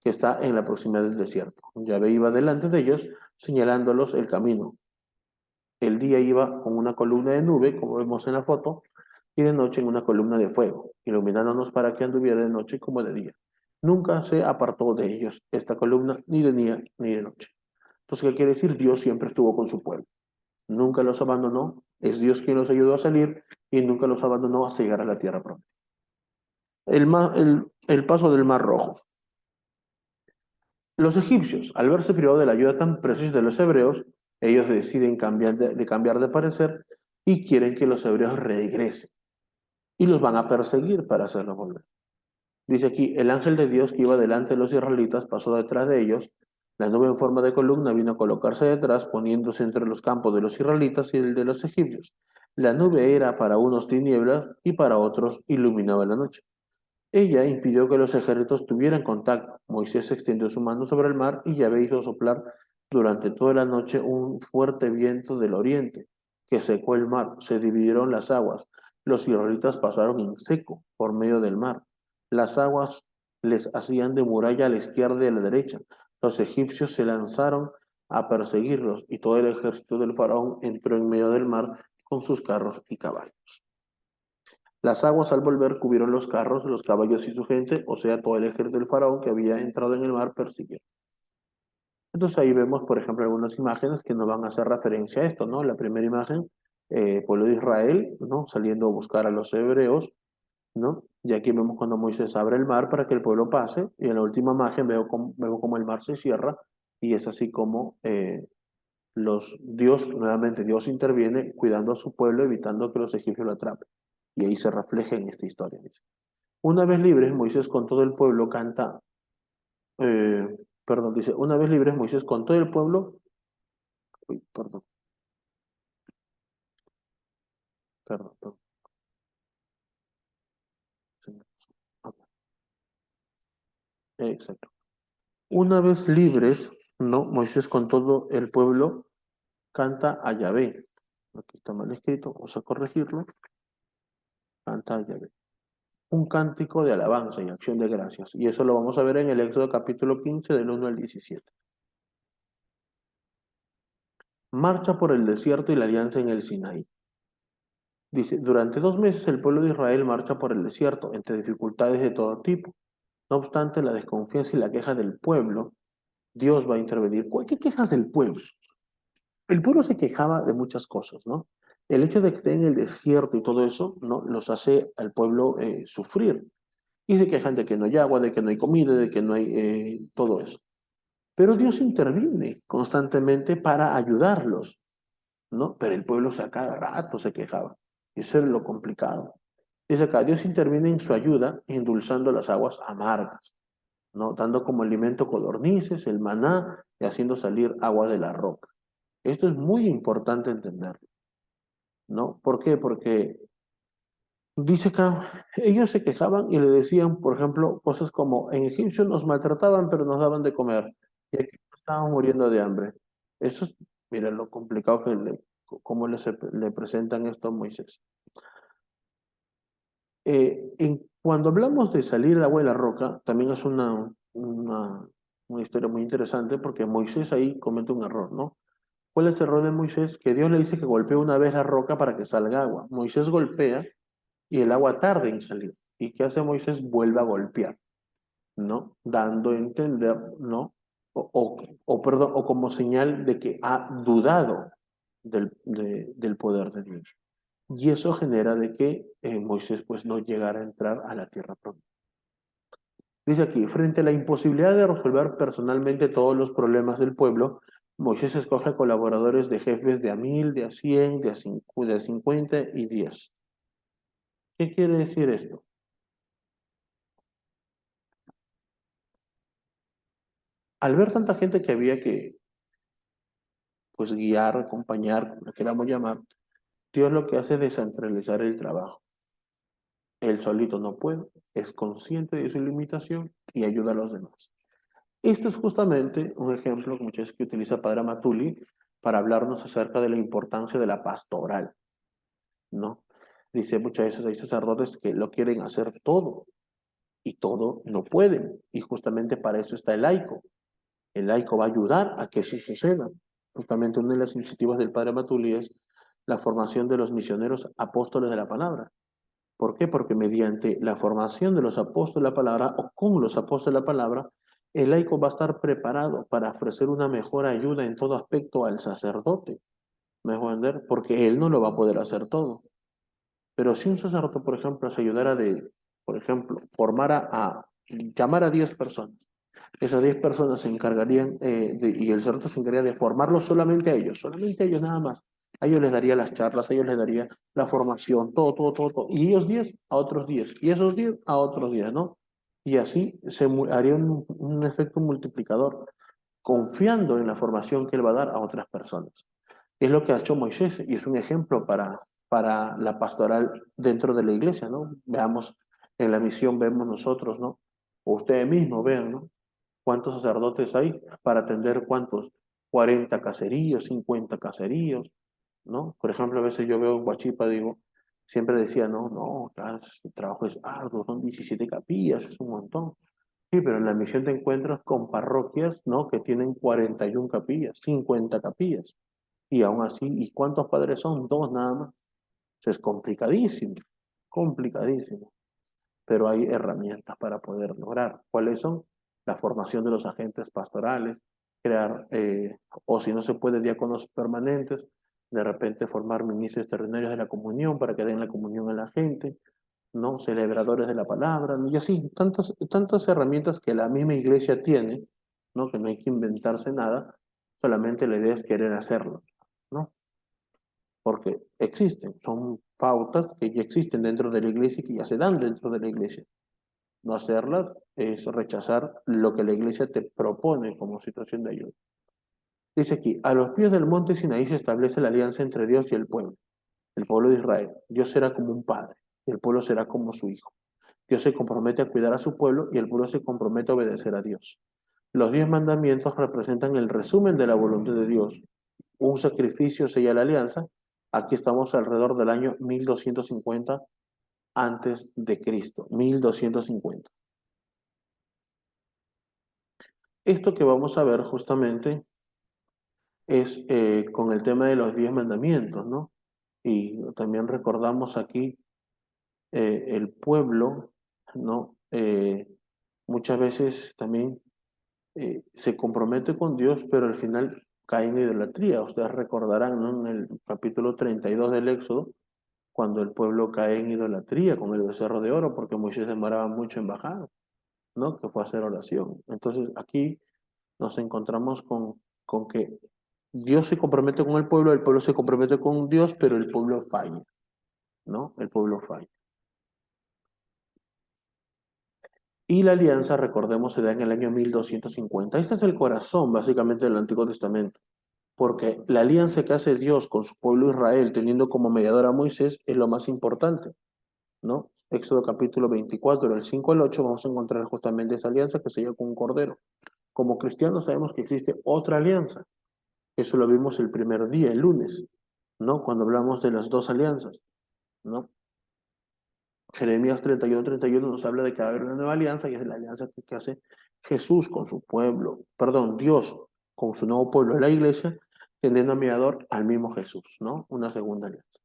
que está en la proximidad del desierto. Yahvé iba delante de ellos, señalándolos el camino. El día iba con una columna de nube, como vemos en la foto, y de noche en una columna de fuego, iluminándonos para que anduviera de noche como de día. Nunca se apartó de ellos esta columna, ni de día ni de noche. Entonces, ¿qué quiere decir? Dios siempre estuvo con su pueblo. Nunca los abandonó, Es Dios quien los ayudó a salir y nunca los abandonó hasta llegar a la tierra prometida. El paso del Mar Rojo. Los egipcios, al verse privados de la ayuda tan preciosa de los hebreos, ellos deciden cambiar de parecer y quieren que los hebreos regresen. Y los van a perseguir para hacerlos volver. Dice aquí, el ángel de Dios que iba delante de los israelitas pasó detrás de ellos. La nube en forma de columna vino a colocarse detrás, poniéndose entre los campos de los israelitas y el de los egipcios. La nube era para unos tinieblas y para otros iluminaba la noche. Ella impidió que los ejércitos tuvieran contacto. Moisés extendió su mano sobre el mar y Yahvé hizo soplar durante toda la noche un fuerte viento del oriente, que secó el mar. Se dividieron las aguas. Los israelitas pasaron en seco por medio del mar. Las aguas les hacían de muralla a la izquierda y a la derecha. Los egipcios se lanzaron a perseguirlos y todo el ejército del faraón entró en medio del mar con sus carros y caballos. Las aguas al volver cubrieron los carros, los caballos y su gente, o sea, todo el ejército del faraón que había entrado en el mar persiguiendo. Entonces ahí vemos, por ejemplo, algunas imágenes que nos van a hacer referencia a esto, ¿no? La primera imagen, pueblo de Israel, ¿no? Saliendo a buscar a los hebreos, ¿no? Y aquí vemos cuando Moisés abre el mar para que el pueblo pase, y en la última imagen veo como el mar se cierra, y es así como nuevamente Dios interviene cuidando a su pueblo, evitando que los egipcios lo atrapen. Y ahí se refleja en esta historia. Dice. Una vez libres, Moisés con todo el pueblo canta, dice, una vez libres, Moisés con todo el pueblo, uy, perdón, exacto. Una vez libres, no, Moisés con todo el pueblo canta a Yahvé. Aquí está mal escrito, vamos a corregirlo. Canta a Yahvé. Un cántico de alabanza y acción de gracias. Y eso lo vamos a ver en el Éxodo capítulo 15 del 1 al 17. Marcha por el desierto y la alianza en el Sinaí. Dice, durante 2 meses el pueblo de Israel marcha por el desierto entre dificultades de todo tipo. No obstante la desconfianza y la queja del pueblo, Dios va a intervenir. ¿Qué quejas del pueblo? El pueblo se quejaba de muchas cosas, ¿no? El hecho de que esté en el desierto y todo eso, ¿no? Los hace al pueblo sufrir. Y se quejan de que no hay agua, de que no hay comida, de que no hay todo eso. Pero Dios interviene constantemente para ayudarlos, ¿no? Pero el pueblo a cada rato se quejaba. Eso era lo complicado. Dice acá, Dios interviene en su ayuda, endulzando las aguas amargas, ¿no? Dando como alimento codornices, el maná, y haciendo salir agua de la roca. Esto es muy importante entenderlo, ¿no? ¿Por qué? Porque dice acá, ellos se quejaban y le decían, por ejemplo, cosas como, en Egipcio nos maltrataban, pero nos daban de comer, y aquí estábamos muriendo de hambre. Eso es, mira, lo complicado cómo le presentan esto a Moisés. Cuando hablamos de salir el agua de la roca, también es una historia muy interesante porque Moisés ahí comete un error, ¿no? ¿Cuál es el error de Moisés? Que Dios le dice que golpee una vez la roca para que salga agua. Moisés golpea y el agua tarda en salir. ¿Y qué hace Moisés? Vuelve a golpear, ¿no? Dando a entender, ¿no? Perdón, o como señal de que ha dudado del poder de Dios. Y eso genera de que Moisés pues no llegara a entrar a la tierra prometida. Dice aquí, frente a la imposibilidad de resolver personalmente todos los problemas del pueblo, Moisés escoge colaboradores de jefes de a 1000, de a 100, de a 50 y 10. ¿Qué quiere decir esto? Al ver tanta gente que había que pues guiar, acompañar, como lo queramos llamar, Dios lo que hace es descentralizar el trabajo. Él solito no puede, es consciente de su limitación y ayuda a los demás. Esto es justamente un ejemplo que muchas veces que utiliza Padre Matuli para hablarnos acerca de la importancia de la pastoral, ¿no? Dice muchas veces hay sacerdotes que lo quieren hacer todo y todo no pueden. Y justamente para eso está el laico. El laico va a ayudar a que eso suceda. Justamente una de las iniciativas del Padre Matuli es la formación de los misioneros apóstoles de la palabra. ¿Por qué? Porque mediante la formación de los apóstoles de la palabra o con los apóstoles de la palabra, el laico va a estar preparado para ofrecer una mejor ayuda en todo aspecto al sacerdote, ¿Me dejo entender? Porque él no lo va a poder hacer todo. Pero si un sacerdote, por ejemplo, se ayudara por ejemplo, llamar a 10 personas, esas 10 personas se encargarían, y el sacerdote se encargaría de formarlos solamente a ellos nada más. A ellos les daría las charlas, a ellos les daría la formación, todo, todo, todo, todo. Y ellos 10 a otros 10, y esos 10 a otros 10, ¿no? Y así haría un efecto multiplicador, confiando en la formación que él va a dar a otras personas. Es lo que ha hecho Moisés y es un ejemplo para la pastoral dentro de la iglesia, ¿no? Veamos, en la misión vemos nosotros, ¿no? O ustedes mismos vean, ¿no? ¿Cuántos sacerdotes hay para atender cuántos? 40 caseríos, 50 caseríos, ¿no? Por ejemplo, a veces yo veo en Huachipa, digo, siempre decía, no, no, claro, este trabajo es arduo, son 17 capillas, es un montón. Sí, pero en la misión te encuentras con parroquias, ¿no? Que tienen 41 capillas, 50 capillas. Y aún así, ¿y cuántos padres son? Dos nada más. Eso es complicadísimo, complicadísimo. Pero hay herramientas para poder lograr. ¿Cuáles son? La formación de los agentes pastorales, crear, o si no se puede, diáconos permanentes, de repente formar ministros terrenarios de la comunión para que den la comunión a la gente, ¿no? Celebradores de la palabra, y así, tantas herramientas que la misma iglesia tiene, ¿no? Que no hay que inventarse nada, solamente la idea es querer hacerlo, ¿no? Porque existen, son pautas que ya existen dentro de la iglesia y que ya se dan dentro de la iglesia. No hacerlas es rechazar lo que la iglesia te propone como situación de ayuda. Dice aquí, a los pies del monte Sinaí se establece la alianza entre Dios y el pueblo de Israel. Dios será como un padre y el pueblo será como su hijo. Dios se compromete a cuidar a su pueblo y el pueblo se compromete a obedecer a Dios. Los 10 mandamientos representan el resumen de la voluntad de Dios. Un sacrificio sella la alianza. Aquí estamos alrededor del año 1250 antes de Cristo, 1250. Esto que vamos a ver justamente es con el tema de los 10 mandamientos, ¿no? Y también recordamos aquí el pueblo, ¿no? Muchas veces también se compromete con Dios, pero al final cae en idolatría. Ustedes recordarán, ¿no? En el capítulo 32 del Éxodo, cuando el pueblo cae en idolatría con el becerro de oro, porque Moisés demoraba mucho en bajar, ¿no? Que fue a hacer oración. Entonces aquí nos encontramos con que Dios se compromete con el pueblo se compromete con Dios, pero el pueblo falla, ¿no? El pueblo falla. Y la alianza, recordemos, se da en el año 1250. Este es el corazón, básicamente, del Antiguo Testamento. Porque la alianza que hace Dios con su pueblo Israel, teniendo como mediador a Moisés, es lo más importante, ¿no? Éxodo capítulo 24, del 5 al 8, vamos a encontrar justamente esa alianza que se llama con un cordero. Como cristianos sabemos que existe otra alianza. Eso lo vimos el primer día, el lunes, ¿no? Cuando hablamos de las dos alianzas, ¿no? Jeremías 31 nos habla de que va a haber una nueva alianza, y es la alianza que hace Jesús con su pueblo, perdón, Dios con su nuevo pueblo, la iglesia, teniendo a mediador al mismo Jesús, ¿no? Una segunda alianza.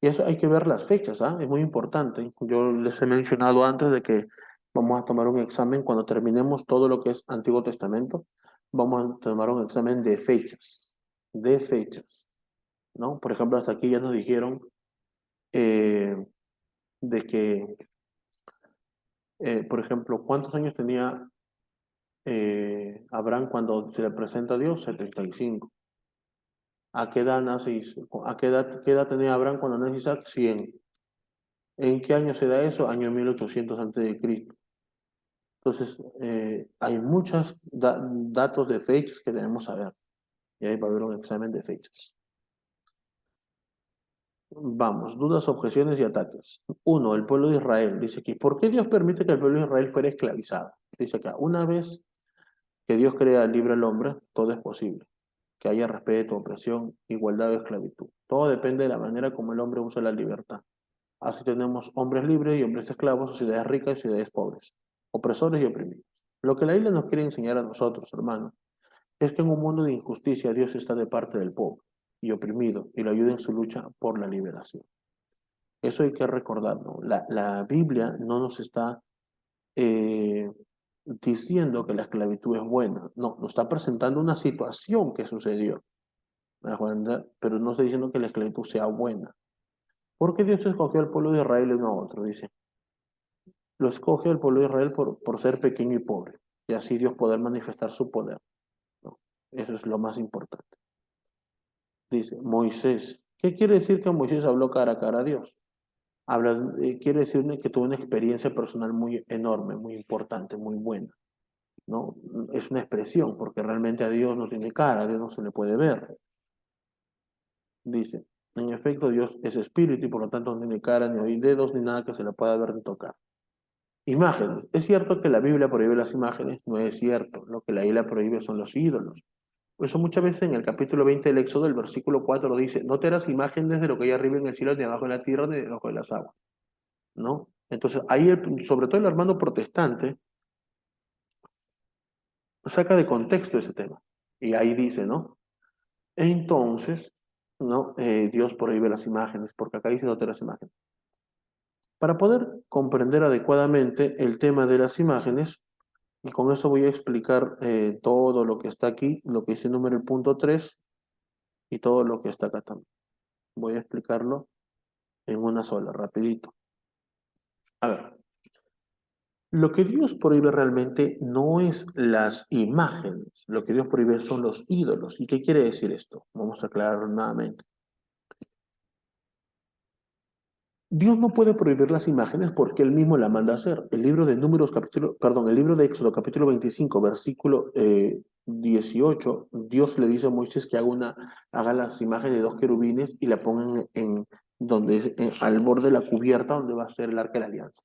Y eso hay que ver las fechas, ¿ah? Es muy importante. Yo les he mencionado antes de que vamos a tomar un examen cuando terminemos todo lo que es Antiguo Testamento, vamos a tomar un examen de fechas, ¿no? Por ejemplo, hasta aquí ya nos dijeron eh, de que por ejemplo, ¿cuántos años tenía Abraham cuando se le presenta a Dios? 75. ¿A qué edad nace qué edad tenía Abraham cuando nace Isaac? 100. ¿En qué año se da eso? Año 1800 antes de Cristo. Entonces, hay muchos datos de fechas que debemos saber. Y ahí va a haber un examen de fechas. Vamos, dudas, objeciones y ataques. Uno, el pueblo de Israel. Dice aquí, ¿por qué Dios permite que el pueblo de Israel fuera esclavizado? Dice acá, una vez que Dios crea libre al hombre, todo es posible. Que haya respeto, opresión, igualdad o esclavitud. Todo depende de la manera como el hombre usa la libertad. Así tenemos hombres libres y hombres esclavos, sociedades ricas y sociedades pobres, opresores y oprimidos. Lo que la Biblia nos quiere enseñar a nosotros, hermanos, es que en un mundo de injusticia Dios está de parte del pobre y oprimido y lo ayuda en su lucha por la liberación. Eso hay que recordarlo. La Biblia no nos está eh, diciendo que la esclavitud es buena. No, nos está presentando una situación que sucedió, ¿Me das cuenta? Pero no estoy diciendo que la esclavitud sea buena. ¿Por qué Dios escogió al pueblo de Israel y no a otro? Dice, lo escoge al pueblo de Israel por ser pequeño y pobre, y así Dios poder manifestar su poder, ¿no? Eso es lo más importante. Dice, Moisés. ¿Qué quiere decir que Moisés habló cara a cara a Dios? Quiere decir que tuvo una experiencia personal muy enorme, muy importante, muy buena, ¿no? Es una expresión, porque realmente a Dios no tiene cara, a Dios no se le puede ver. Dice, en efecto, Dios es espíritu y por lo tanto no tiene cara, ni oír dedos, ni nada que se le pueda ver ni tocar. Imágenes. Es cierto que la Biblia prohíbe las imágenes, no es cierto. Lo que la Biblia prohíbe son los ídolos. Por eso muchas veces en el capítulo 20 del Éxodo, el versículo 4 dice, no te harás imágenes de lo que hay arriba en el cielo, ni abajo en la tierra, ni debajo de las aguas, ¿no? Entonces, ahí, sobre todo el hermano protestante, saca de contexto ese tema. Y ahí dice, ¿no? Entonces, ¿no? Dios prohíbe las imágenes, porque acá dice no te harás imágenes. Para poder comprender adecuadamente el tema de las imágenes, y con eso voy a explicar todo lo que está aquí, lo que dice número el punto 3 y todo lo que está acá también. Voy a explicarlo en una sola, rapidito. A ver, lo que Dios prohíbe realmente no es las imágenes, lo que Dios prohíbe son los ídolos. ¿Y qué quiere decir esto? Vamos a aclarar nuevamente. Dios no puede prohibir las imágenes porque Él mismo la manda a hacer. El libro de Números, el libro de Éxodo, capítulo 25, versículo 18, Dios le dice a Moisés que haga las imágenes de dos querubines y la pongan al borde de la cubierta donde va a ser el arca de la alianza.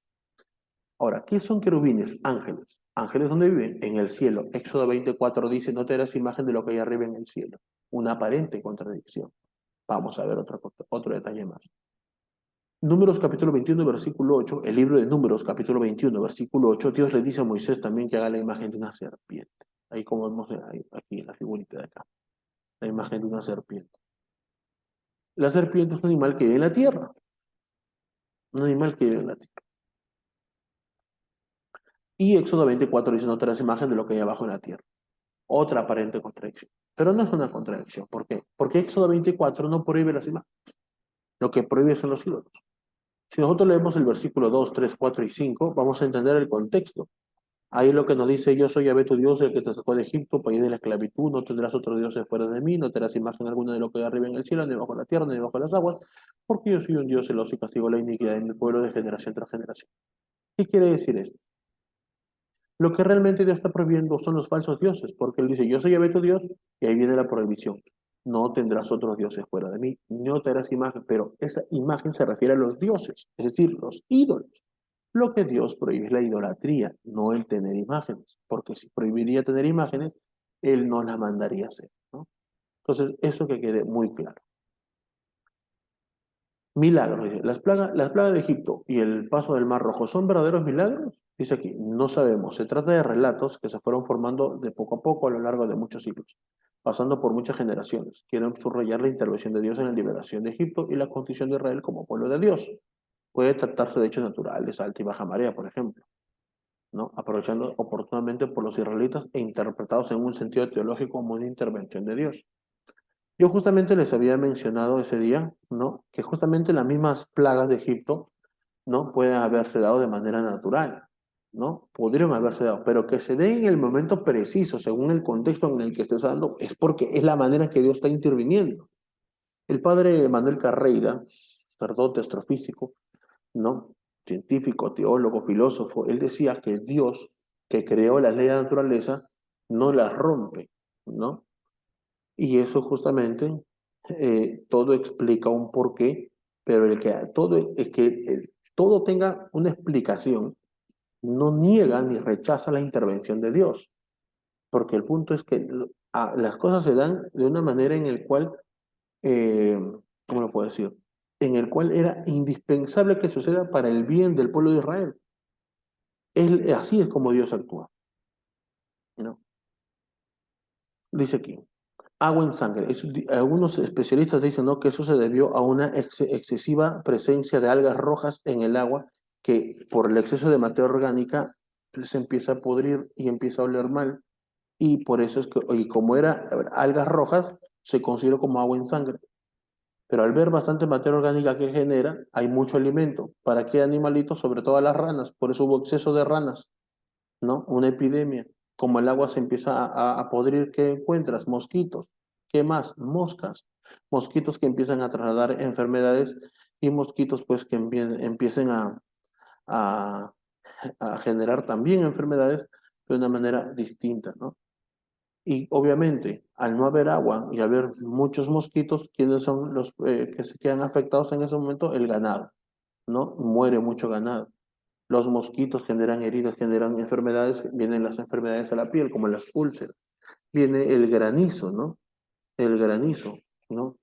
Ahora, ¿qué son querubines? Ángeles. ¿Ángeles dónde viven? En el cielo. Éxodo 24 dice, no te harás imagen de lo que hay arriba en el cielo. Una aparente contradicción. Vamos a ver otro detalle más. Números capítulo 21, versículo 8, el libro de Números capítulo 21, versículo 8, Dios le dice a Moisés también que haga la imagen de una serpiente. Ahí como vemos aquí en la figurita de acá, la imagen de una serpiente. La serpiente es un animal que vive en la tierra, un animal que vive en la tierra. Y Éxodo 24 dice, no te harás imagen de lo que hay abajo en la tierra. Otra aparente contradicción. Pero no es una contradicción. ¿Por qué? Porque Éxodo 24 no prohíbe las imágenes. Lo que prohíbe son los ídolos. Si nosotros leemos el versículo 2, 3, 4 y 5, vamos a entender el contexto. Ahí lo que nos dice, yo soy Yahvé tu Dios, el que te sacó de Egipto, país de la esclavitud, no tendrás otros dioses fuera de mí, no tendrás imagen alguna de lo que hay arriba en el cielo, ni debajo de la tierra, ni debajo de las aguas, porque yo soy un Dios celoso y castigo la iniquidad de mi pueblo de generación tras generación. ¿Qué quiere decir esto? Lo que realmente Dios está prohibiendo son los falsos dioses, porque Él dice, yo soy Yahvé tu Dios, y ahí viene la prohibición. No tendrás otros dioses fuera de mí, no tendrás imagen, pero esa imagen se refiere a los dioses, es decir, los ídolos. Lo que Dios prohíbe es la idolatría, no el tener imágenes, porque si prohibiría tener imágenes, Él no las mandaría a hacer, ¿no? Entonces, eso que quede muy claro. Milagros, dice, las plagas de Egipto y el paso del Mar Rojo, ¿son verdaderos milagros? Dice aquí, no sabemos. Se trata de relatos que se fueron formando de poco a poco a lo largo de muchos siglos, pasando por muchas generaciones. Quieren subrayar la intervención de Dios en la liberación de Egipto y la constitución de Israel como pueblo de Dios. Puede tratarse de hechos naturales, alta y baja marea, por ejemplo, ¿no? Aprovechando oportunamente por los israelitas e interpretados en un sentido teológico como una intervención de Dios. Yo justamente les había mencionado ese día, ¿no? Que justamente las mismas plagas de Egipto, ¿no? Pueden haberse dado de manera natural, ¿no? Podrían haberse dado, pero que se den en el momento preciso, según el contexto en el que estés dando, es porque es la manera que Dios está interviniendo. El padre Manuel Carreira, sacerdote astrofísico, ¿no? Científico, teólogo, filósofo, él decía que Dios, que creó las leyes de la naturaleza, no las rompe, ¿no? Y eso justamente todo explica un porqué, pero el que todo tenga una explicación no niega ni rechaza la intervención de Dios, porque el punto es que las cosas se dan de una manera en el cual, eh, ¿cómo lo puedo decir? En el cual era indispensable que suceda para el bien del pueblo de Israel. Así es como Dios actúa, ¿no? Dice aquí, agua en sangre. Algunos especialistas dicen, ¿no?, que eso se debió a una excesiva presencia de algas rojas en el agua, que por el exceso de materia orgánica se empieza a pudrir y empieza a oler mal. Y por eso es que, y como era algas rojas, se considera como agua en sangre. Pero al ver bastante materia orgánica que genera, hay mucho alimento. ¿Para qué animalitos? Sobre todo las ranas. Por eso hubo exceso de ranas, ¿no? Una epidemia. Como el agua se empieza a podrir, ¿qué encuentras? Mosquitos. ¿Qué más? Moscas. Mosquitos que empiezan a trasladar enfermedades y mosquitos pues que empiecen a, a generar también enfermedades de una manera distinta, ¿no? Y obviamente, al no haber agua y haber muchos mosquitos, ¿quiénes son los que se quedan afectados en ese momento? El ganado, ¿no? Muere mucho ganado. Los mosquitos generan heridas, generan enfermedades, vienen las enfermedades a la piel, como las úlceras. Viene el granizo, ¿no? El granizo, ¿no?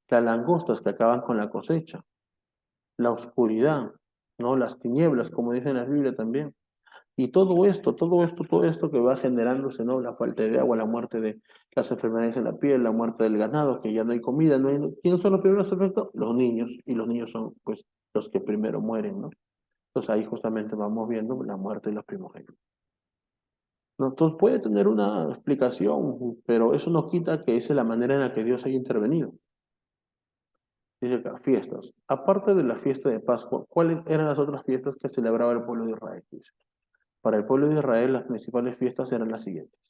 Las langostas que acaban con la cosecha, la oscuridad, ¿no? Las tinieblas, como dice en la Biblia también. Y todo esto que va generándose, ¿no? La falta de agua, la muerte de las enfermedades en la piel, la muerte del ganado, que ya no hay comida, no hay... ¿Quiénes son los primeros afectados? Los niños, y los niños son, pues, los que primero mueren, ¿no? Entonces ahí justamente vamos viendo la muerte de los primogénitos. ¿No? Entonces puede tener una explicación, pero eso no quita que esa es la manera en la que Dios haya intervenido. Dice acá, fiestas. Aparte de la fiesta de Pascua, ¿cuáles eran las otras fiestas que celebraba el pueblo de Israel? Dice. Para el pueblo de Israel, las principales fiestas eran las siguientes.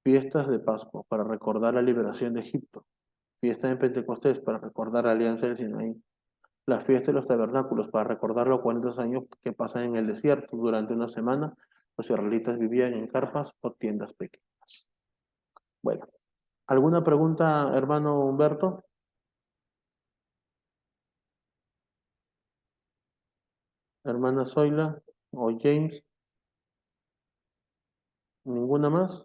Fiestas de Pascua, para recordar la liberación de Egipto. Fiestas de Pentecostés, para recordar la alianza del Sinaí. La fiesta de los tabernáculos, para recordar los 40 años que pasan en el desierto. Durante una semana, los israelitas vivían en carpas o tiendas pequeñas. Bueno, ¿alguna pregunta, hermano Humberto? Hermana Zoila o James, ¿ninguna más?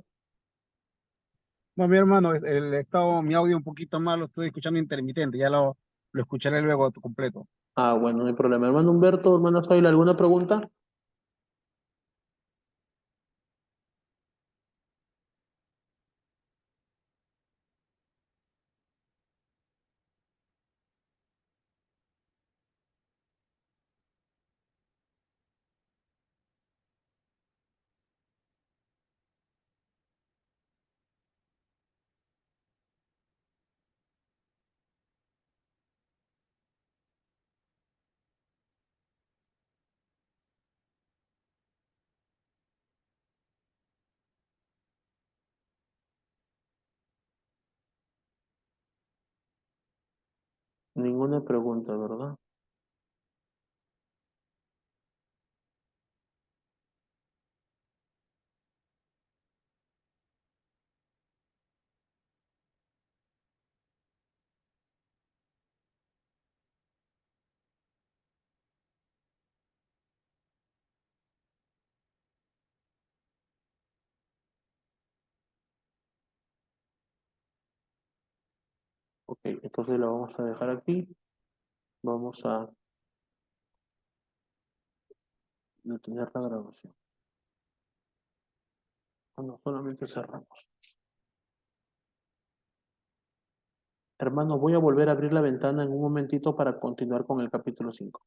No, mi hermano, el estado, mi audio un poquito malo, estoy escuchando intermitente, ya lo escucharé luego completo. Ah, bueno, no hay problema. Hermano Humberto, hermana Zoila, ¿alguna pregunta? Ninguna pregunta, ¿verdad? Ok, entonces la vamos a dejar aquí. Vamos a detener la grabación. Bueno, solamente cerramos. Hermano, voy a volver a abrir la ventana en un momentito para continuar con el capítulo 5.